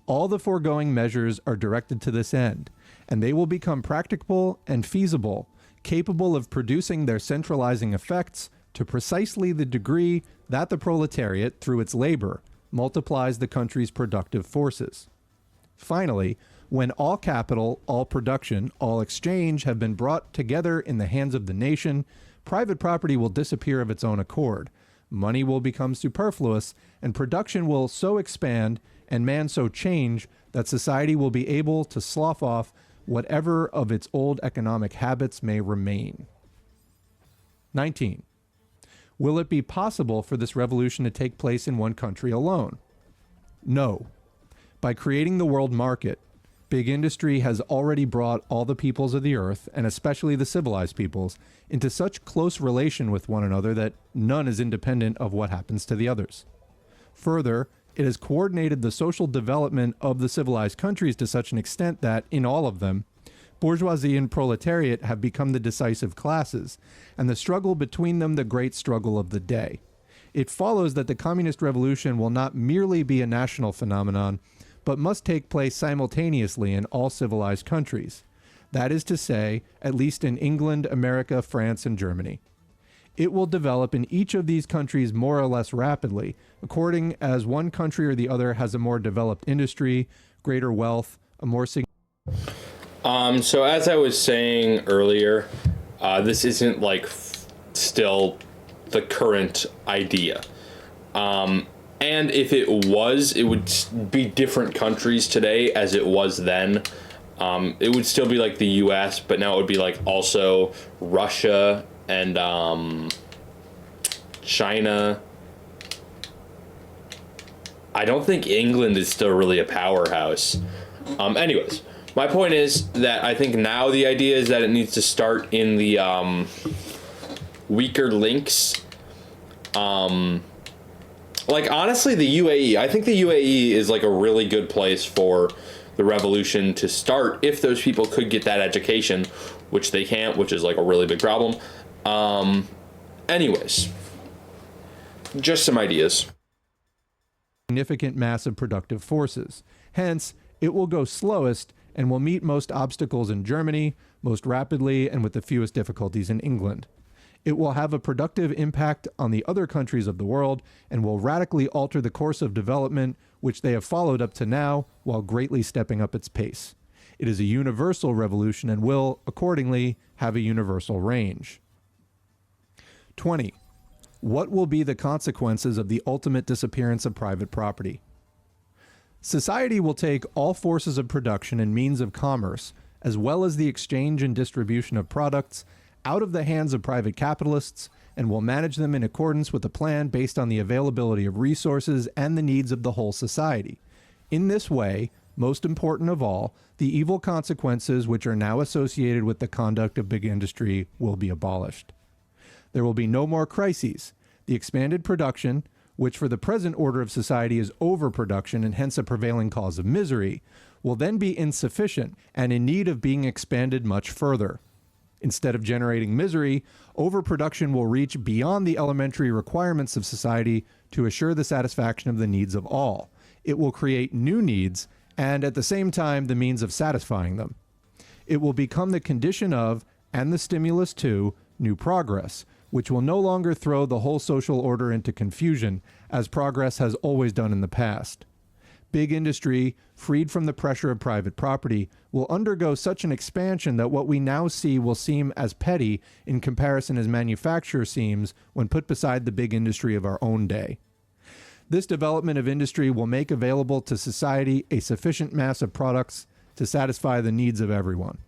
All the foregoing measures are directed to this end, and they will become practicable and feasible, capable of producing their centralizing effects to precisely the degree that the proletariat, through its labor, multiplies the country's productive forces. Finally, when all capital, all production, all exchange have been brought together in the hands of the nation, private property will disappear of its own accord, money will become superfluous, and production will so expand and man so change that society will be able to slough off whatever of its old economic habits may remain. 19. Will it be possible for this revolution to take place in one country alone? No. By creating the world market, big industry has already brought all the peoples of the earth, and especially the civilized peoples, into such close relation with one another that none is independent of what happens to the others. Further, it has coordinated the social development of the civilized countries to such an extent that, in all of them, bourgeoisie and proletariat have become the decisive classes, and the struggle between them the great struggle of the day. It follows that the communist revolution will not merely be a national phenomenon, but must take place simultaneously in all civilized countries. That is to say, at least in England, America, France, and Germany. It will develop in each of these countries more or less rapidly, according as one country or the other has a more developed industry, greater wealth, a more significant... So as I was saying earlier, this isn't like still the current idea. And if it was, it would be different countries today as it was then. It would still be like the US, but now it would be like also Russia and China. I don't think England is still really a powerhouse. Anyways, my point is that I think now the idea is that it needs to start in the weaker links. Like, honestly, the UAE. I think the UAE is like a really good place for the revolution to start if those people could get that education, which they can't, which is like a really big problem. Anyways, just some ideas. Significant mass of productive forces. Hence, it will go slowest and will meet most obstacles in Germany, most rapidly and with the fewest difficulties in England. It will have a productive impact on the other countries of the world and will radically alter the course of development which they have followed up to now while greatly stepping up its pace. It is a universal revolution and will, accordingly, have a universal range. 20. What will be the consequences of the ultimate disappearance of private property? Society will take all forces of production and means of commerce, as well as the exchange and distribution of products, out of the hands of private capitalists, and will manage them in accordance with a plan based on the availability of resources and the needs of the whole society. In this way, most important of all, the evil consequences which are now associated with the conduct of big industry will be abolished. There will be no more crises. The expanded production, which for the present order of society is overproduction and hence a prevailing cause of misery, will then be insufficient and in need of being expanded much further. Instead of generating misery, overproduction will reach beyond the elementary requirements of society to assure the satisfaction of the needs of all. It will create new needs and, at the same time, the means of satisfying them. It will become the condition of, and the stimulus to, new progress, which will no longer throw the whole social order into confusion, as progress has always done in the past. Big industry, freed from the pressure of private property, will undergo such an expansion that what we now see will seem as petty in comparison as manufacture seems when put beside the big industry of our own day. This development of industry will make available to society a sufficient mass of products to satisfy the needs of everyone.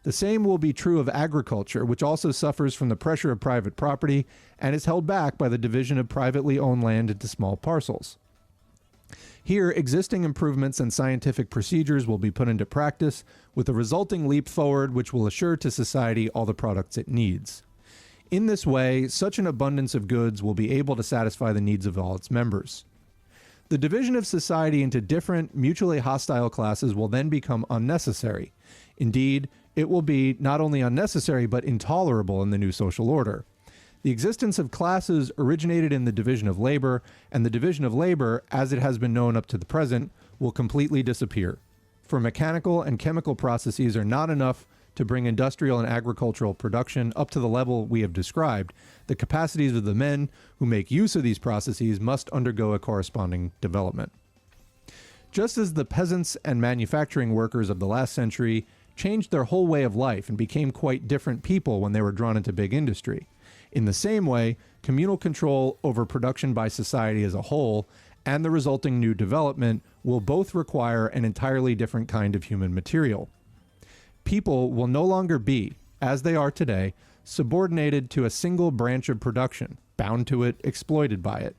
The same will be true of agriculture, which also suffers from the pressure of private property and is held back by the division of privately owned land into small parcels. Here, existing improvements and scientific procedures will be put into practice with a resulting leap forward which will assure to society all the products it needs. In this way, such an abundance of goods will be able to satisfy the needs of all its members. The division of society into different, mutually hostile classes will then become unnecessary. Indeed, it will be not only unnecessary but intolerable in the new social order. The existence of classes originated in the division of labor, and the division of labor, as it has been known up to the present, will completely disappear. For mechanical and chemical processes are not enough to bring industrial and agricultural production up to the level we have described. The capacities of the men who make use of these processes must undergo a corresponding development. Just as the peasants and manufacturing workers of the last century changed their whole way of life and became quite different people when they were drawn into big industry, in the same way, communal control over production by society as a whole and the resulting new development will both require an entirely different kind of human material. People will no longer be, as they are today, subordinated to a single branch of production, bound to it, exploited by it.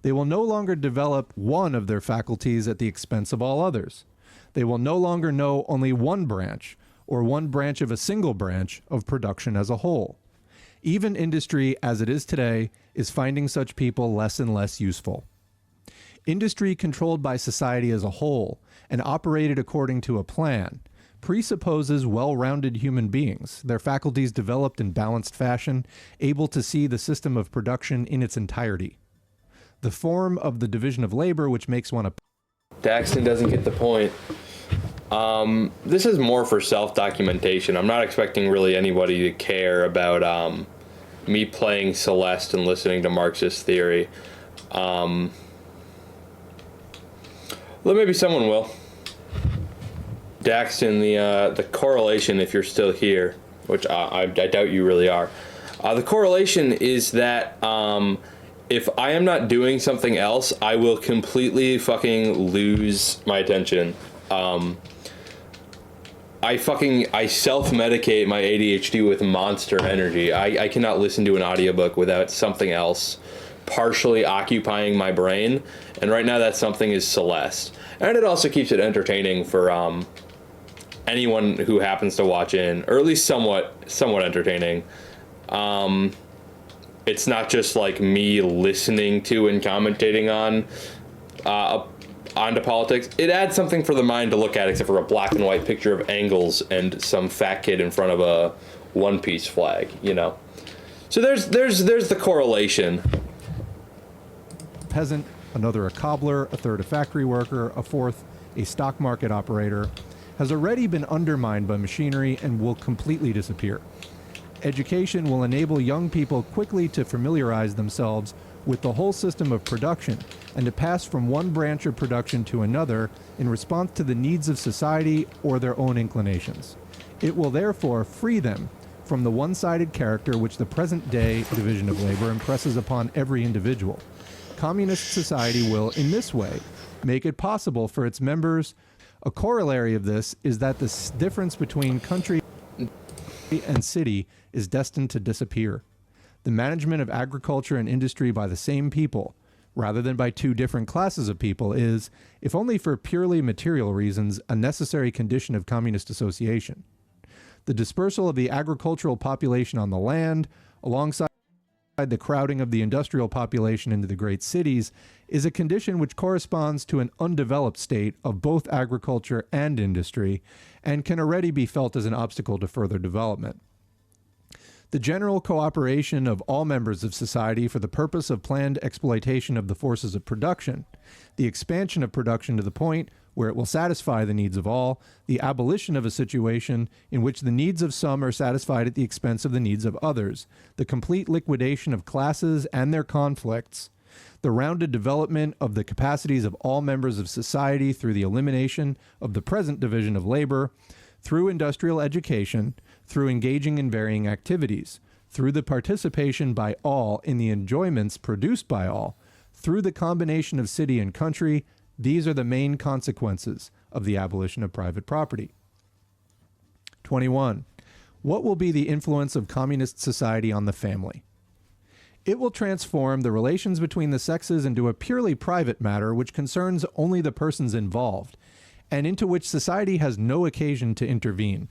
They will no longer develop one of their faculties at the expense of all others. They will no longer know only one branch, or one branch of a single branch, of production as a whole. Even industry, as it is today, is finding such people less and less useful. Industry controlled by society as a whole and operated according to a plan presupposes well-rounded human beings, their faculties developed in balanced fashion, able to see the system of production in its entirety. The form of the division of labor which makes one a... Daxton doesn't get the point. This is more for self-documentation. I'm not expecting really anybody to care about me playing Celeste and listening to Marxist theory. Well, maybe someone will. Daxton, the correlation, if you're still here, which I doubt you really are, the correlation is that if I am not doing something else, I will completely fucking lose my attention. I self-medicate my ADHD with Monster Energy. I cannot listen to an audiobook without something else partially occupying my brain. And right now that something is Celeste. And it also keeps it entertaining for anyone who happens to watch in, or at least somewhat entertaining. It's not just like me listening to and commentating onto politics. It adds something for the mind to look at, except for a black and white picture of Engels and some fat kid in front of a One Piece flag, you know. So there's the correlation. Peasant, another a cobbler, a third a factory worker, a fourth a stock market operator, has already been undermined by machinery and will completely disappear. Education will enable young people quickly to familiarize themselves with the whole system of production and to pass from one branch of production to another in response to the needs of society or their own inclinations. It will therefore free them from the one-sided character which the present-day division of labor impresses upon every individual. Communist society will, in this way, make it possible for its members. A corollary of this is that the difference between country and city is destined to disappear. The management of agriculture and industry by the same people, rather than by two different classes of people, is, if only for purely material reasons, a necessary condition of communist association. The dispersal of the agricultural population on the land, alongside the crowding of the industrial population into the great cities, is a condition which corresponds to an undeveloped state of both agriculture and industry, and can already be felt as an obstacle to further development. The general cooperation of all members of society for the purpose of planned exploitation of the forces of production, the expansion of production to the point where it will satisfy the needs of all, the abolition of a situation in which the needs of some are satisfied at the expense of the needs of others, the complete liquidation of classes and their conflicts, the rounded development of the capacities of all members of society through the elimination of the present division of labor, through industrial education, through engaging in varying activities, through the participation by all in the enjoyments produced by all, through the combination of city and country. These are the main consequences of the abolition of private property. 21. What will be the influence of communist society on the family? It will transform the relations between the sexes into a purely private matter which concerns only the persons involved, and into which society has no occasion to intervene.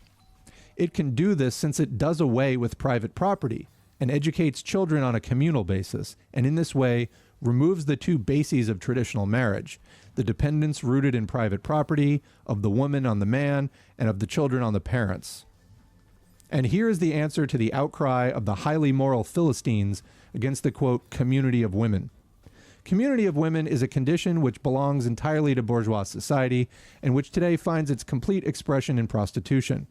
It can do this since it does away with private property and educates children on a communal basis, and in this way removes the two bases of traditional marriage, the dependence rooted in private property of the woman on the man and of the children on the parents. And here is the answer to the outcry of the highly moral Philistines against the, quote, community of women. Community of women is a condition which belongs entirely to bourgeois society and which today finds its complete expression in prostitution.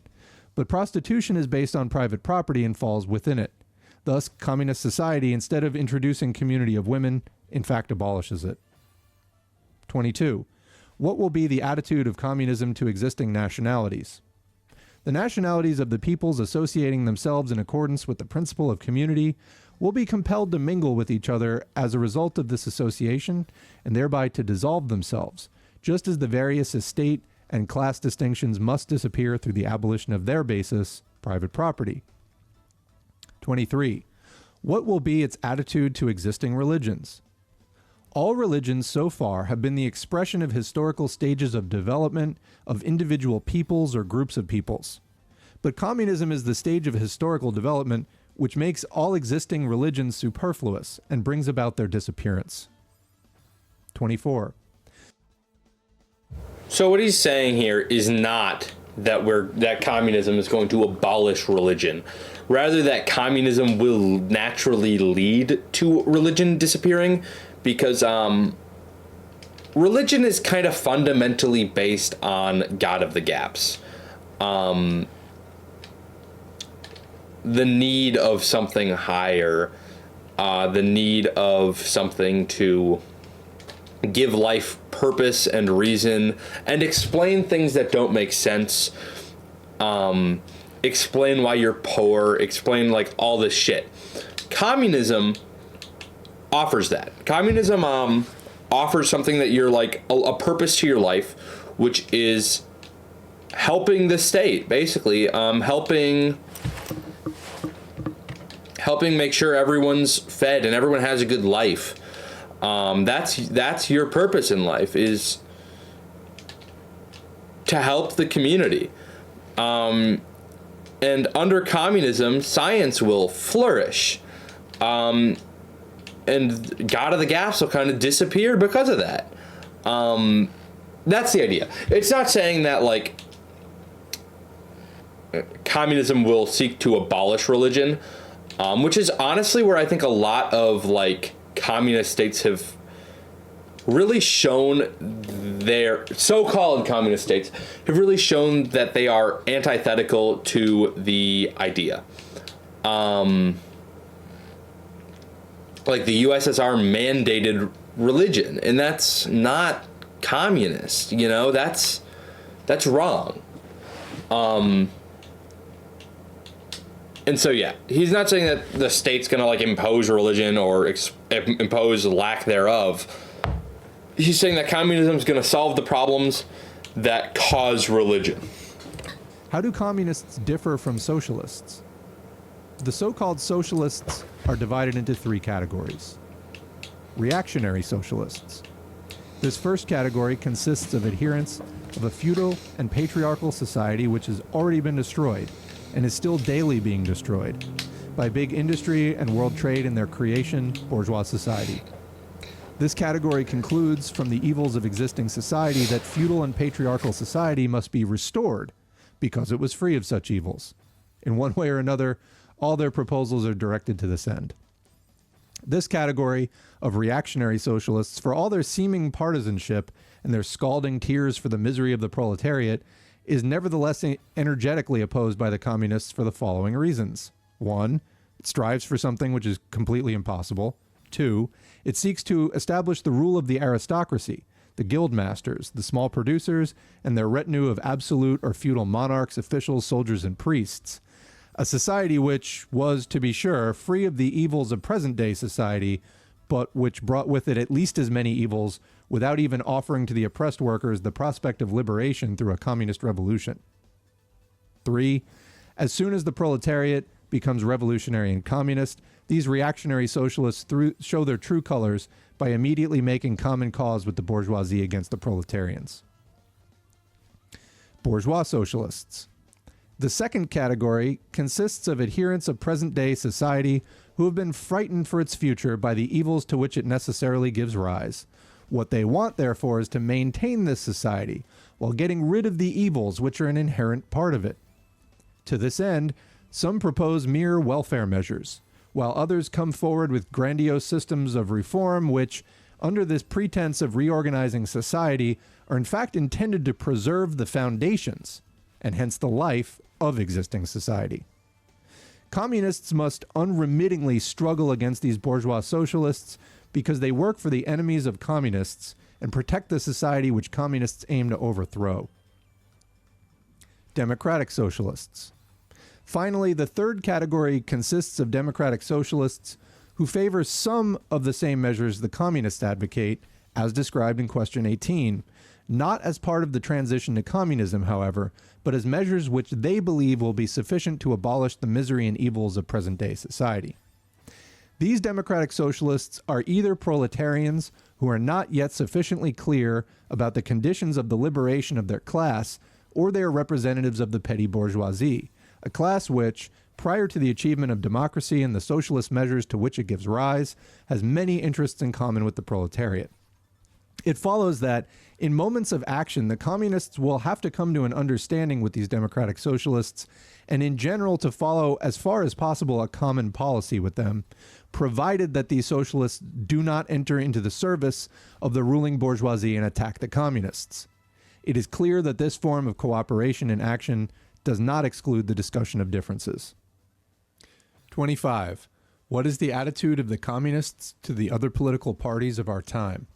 But prostitution is based on private property and falls within it. Thus, communist society, instead of introducing community of women, in fact abolishes it. 22. What will be the attitude of communism to existing nationalities? The nationalities of the peoples associating themselves in accordance with the principle of community will be compelled to mingle with each other as a result of this association and thereby to dissolve themselves, just as the various estate and class distinctions must disappear through the abolition of their basis, private property. 23. What will be its attitude to existing religions? All religions so far have been the expression of historical stages of development of individual peoples or groups of peoples. But communism is the stage of historical development which makes all existing religions superfluous and brings about their disappearance. 24. So what he's saying here is not that communism is going to abolish religion. Rather, that communism will naturally lead to religion disappearing, because religion is kind of fundamentally based on God of the gaps. The need of something higher, the need of something to give life purpose and reason, and explain things that don't make sense. Explain why you're poor, explain like all this shit. Communism offers that. Communism offers something that you're like a purpose to your life, which is helping the state, basically, helping make sure everyone's fed and everyone has a good life. That's your purpose in life, is to help the community. And under communism, science will flourish. And God of the gaps will kind of disappear because of that. That's the idea. It's not saying that like communism will seek to abolish religion, which is honestly where I think a lot of like communist states have really shown their so-called communist states have really shown that they are antithetical to the idea. Like the USSR mandated religion, and that's not communist, you know, that's wrong. And so, yeah, he's not saying that the state's going to like impose religion or impose lack thereof. He's saying that communism is going to solve the problems that cause religion. How do communists differ from socialists? The so-called socialists are divided into three categories. Reactionary socialists. This first category consists of adherents of a feudal and patriarchal society which has already been destroyed and is still daily being destroyed by big industry and world trade in their creation, bourgeois society. This category concludes from the evils of existing society that feudal and patriarchal society must be restored because it was free of such evils. In one way or another, All their proposals are directed to this end. This category of reactionary socialists, for all their seeming partisanship and their scalding tears for the misery of the proletariat, is nevertheless energetically opposed by the communists for the following reasons. 1, it strives for something which is completely impossible. 2, it seeks to establish the rule of the aristocracy, the guild masters, the small producers, and their retinue of absolute or feudal monarchs, officials, soldiers, and priests. A society which was, to be sure, free of the evils of present-day society, but which brought with it at least as many evils without even offering to the oppressed workers the prospect of liberation through a communist revolution. 3, as soon as the proletariat becomes revolutionary and communist, these reactionary socialists show their true colors by immediately making common cause with the bourgeoisie against the proletarians. Bourgeois socialists. The second category consists of adherents of present-day society who have been frightened for its future by the evils to which it necessarily gives rise. What they want, therefore, is to maintain this society while getting rid of the evils which are an inherent part of it. To this end, some propose mere welfare measures, while others come forward with grandiose systems of reform which, under this pretense of reorganizing society, are in fact intended to preserve the foundations, and hence the life, of existing society. Communists must unremittingly struggle against these bourgeois socialists because they work for the enemies of communists and protect the society which communists aim to overthrow. Democratic socialists. Finally, the third category consists of democratic socialists who favor some of the same measures the communists advocate, as described in question 18, not as part of the transition to communism, however, but as measures which they believe will be sufficient to abolish the misery and evils of present-day society. These democratic socialists are either proletarians who are not yet sufficiently clear about the conditions of the liberation of their class, or they are representatives of the petty bourgeoisie, a class which, prior to the achievement of democracy and the socialist measures to which it gives rise, has many interests in common with the proletariat. It follows that in moments of action, the communists will have to come to an understanding with these democratic socialists, and in general to follow as far as possible a common policy with them, provided that these socialists do not enter into the service of the ruling bourgeoisie and attack the communists. It is clear that this form of cooperation in action does not exclude the discussion of differences. 25. What is the attitude of the communists to the other political parties of our time?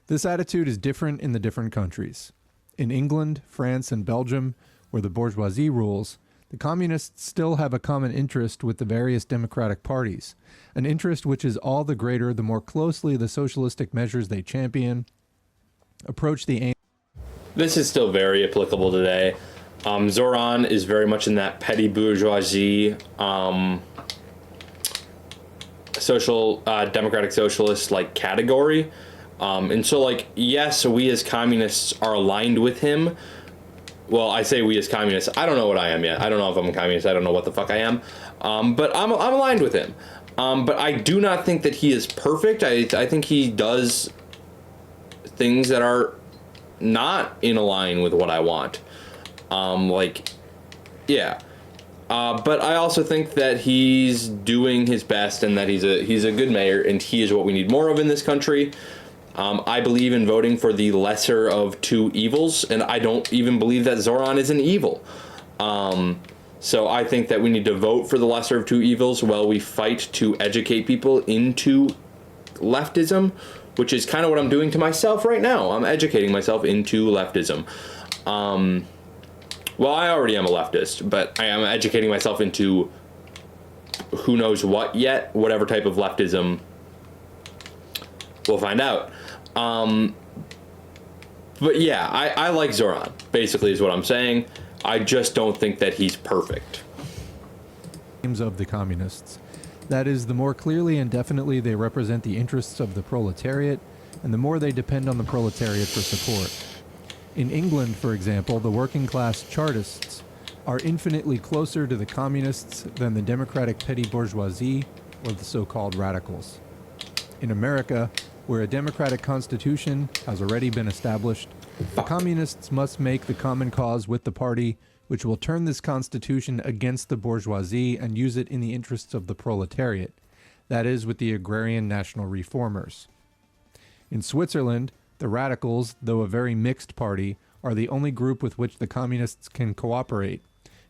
This attitude is different in the different countries. In England, France, and Belgium, where the bourgeoisie rules, the communists still have a common interest with the various democratic parties, an interest which is all the greater the more closely the socialistic measures they champion approach the aim. This is still very applicable today. Zoran is very much in that petty bourgeoisie, democratic socialist like category. And so, like, yes, we as communists are aligned with him. Well, I say we as communists. I don't know what I am yet. I don't know if I'm a communist. I don't know what the fuck I am. But I'm aligned with him. But I do not think that he is perfect. I think he does things that are not in line with what I want. Yeah. But I also think that he's doing his best and that he's a good mayor, and he is what we need more of in this country. I believe in voting for the lesser of two evils, and I don't even believe that Zoran is an evil. So I think that we need to vote for the lesser of two evils while we fight to educate people into leftism, which is kind of what I'm doing to myself right now. I'm educating myself into leftism. Well, I already am a leftist, but I am educating myself into who knows what yet, whatever type of leftism. We'll find out. But yeah, I like Zoran, basically is what I'm saying. I just don't think that he's perfect. Of the communists. That is, the more clearly and definitely they represent the interests of the proletariat, and the more they depend on the proletariat for support. In England, for example, the working class Chartists are infinitely closer to the communists than the democratic petty bourgeoisie or the so-called radicals. In America, where a democratic constitution has already been established, the communists must make the common cause with the party which will turn this constitution against the bourgeoisie and use it in the interests of the proletariat, that is, with the agrarian national reformers. In Switzerland, the radicals, though a very mixed party, are the only group with which the communists can cooperate,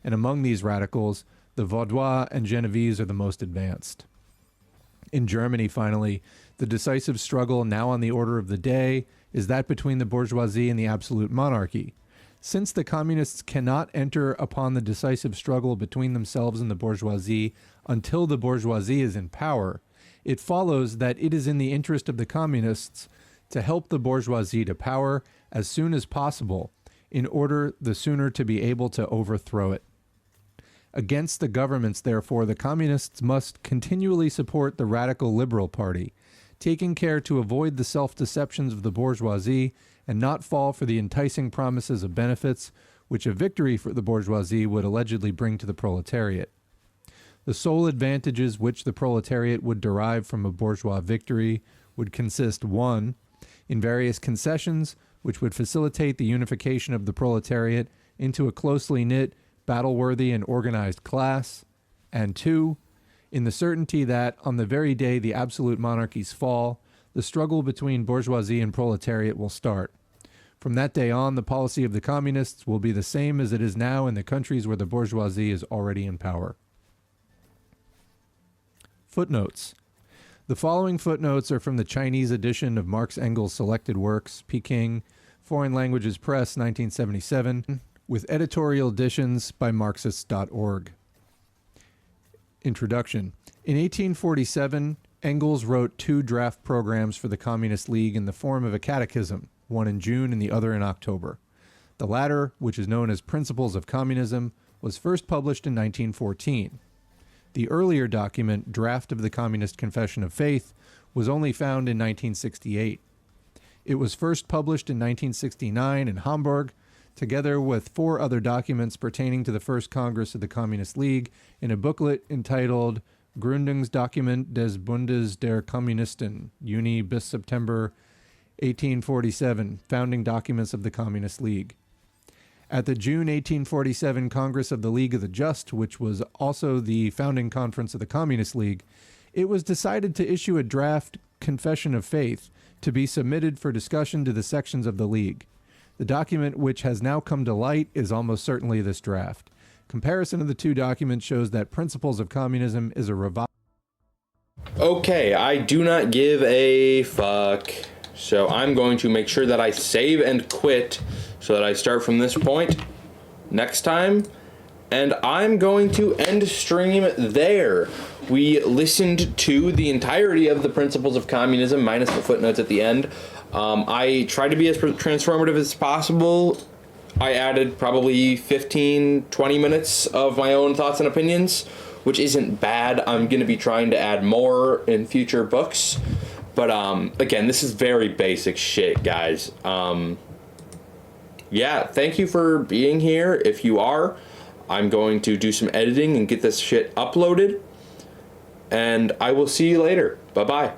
and among these radicals, the Vaudois and Genevese are the most advanced. In Germany, finally, the decisive struggle now on the order of the day is that between the bourgeoisie and the absolute monarchy. Since the communists cannot enter upon the decisive struggle between themselves and the bourgeoisie until the bourgeoisie is in power, it follows that it is in the interest of the communists to help the bourgeoisie to power as soon as possible, in order the sooner to be able to overthrow it. Against the governments, therefore, the communists must continually support the radical liberal party, taking care to avoid the self-deceptions of the bourgeoisie and not fall for the enticing promises of benefits which a victory for the bourgeoisie would allegedly bring to the proletariat. The sole advantages which the proletariat would derive from a bourgeois victory would consist, 1, in various concessions which would facilitate the unification of the proletariat into a closely knit, battle-worthy, and organized class, and 2, in the certainty that, on the very day the absolute monarchies fall, the struggle between bourgeoisie and proletariat will start. From that day on, the policy of the communists will be the same as it is now in the countries where the bourgeoisie is already in power. Footnotes. The following footnotes are from the Chinese edition of Marx Engels' Selected Works, Peking, Foreign Languages Press, 1977, with editorial additions by Marxists.org. Introduction. In 1847, Engels wrote 2 draft programs for the Communist League in the form of a catechism, one in June and the other in October. The latter, which is known as Principles of Communism, was first published in 1914. The earlier document, Draft of the Communist Confession of Faith, was only found in 1968. It was first published in 1969 in Hamburg, together with 4 other documents pertaining to the First Congress of the Communist League, in a booklet entitled Gründungsdokument des Bundes der Kommunisten, Juni bis September 1847, Founding Documents of the Communist League. At the June 1847 Congress of the League of the Just, which was also the founding conference of the Communist League, it was decided to issue a draft Confession of Faith to be submitted for discussion to the sections of the League. The document which has now come to light is almost certainly this draft. Comparison of the 2 documents shows that Principles of Communism is a revised... Okay, I do not give a fuck. So I'm going to make sure that I save and quit so that I start from this point next time. And I'm going to end stream there. We listened to the entirety of the Principles of Communism, minus the footnotes at the end. I tried to be as transformative as possible. I added probably 15-20 minutes of my own thoughts and opinions, which isn't bad. I'm going to be trying to add more in future books. But again, this is very basic shit, guys. Yeah, thank you for being here. If you are, I'm going to do some editing and get this shit uploaded. And I will see you later. Bye-bye.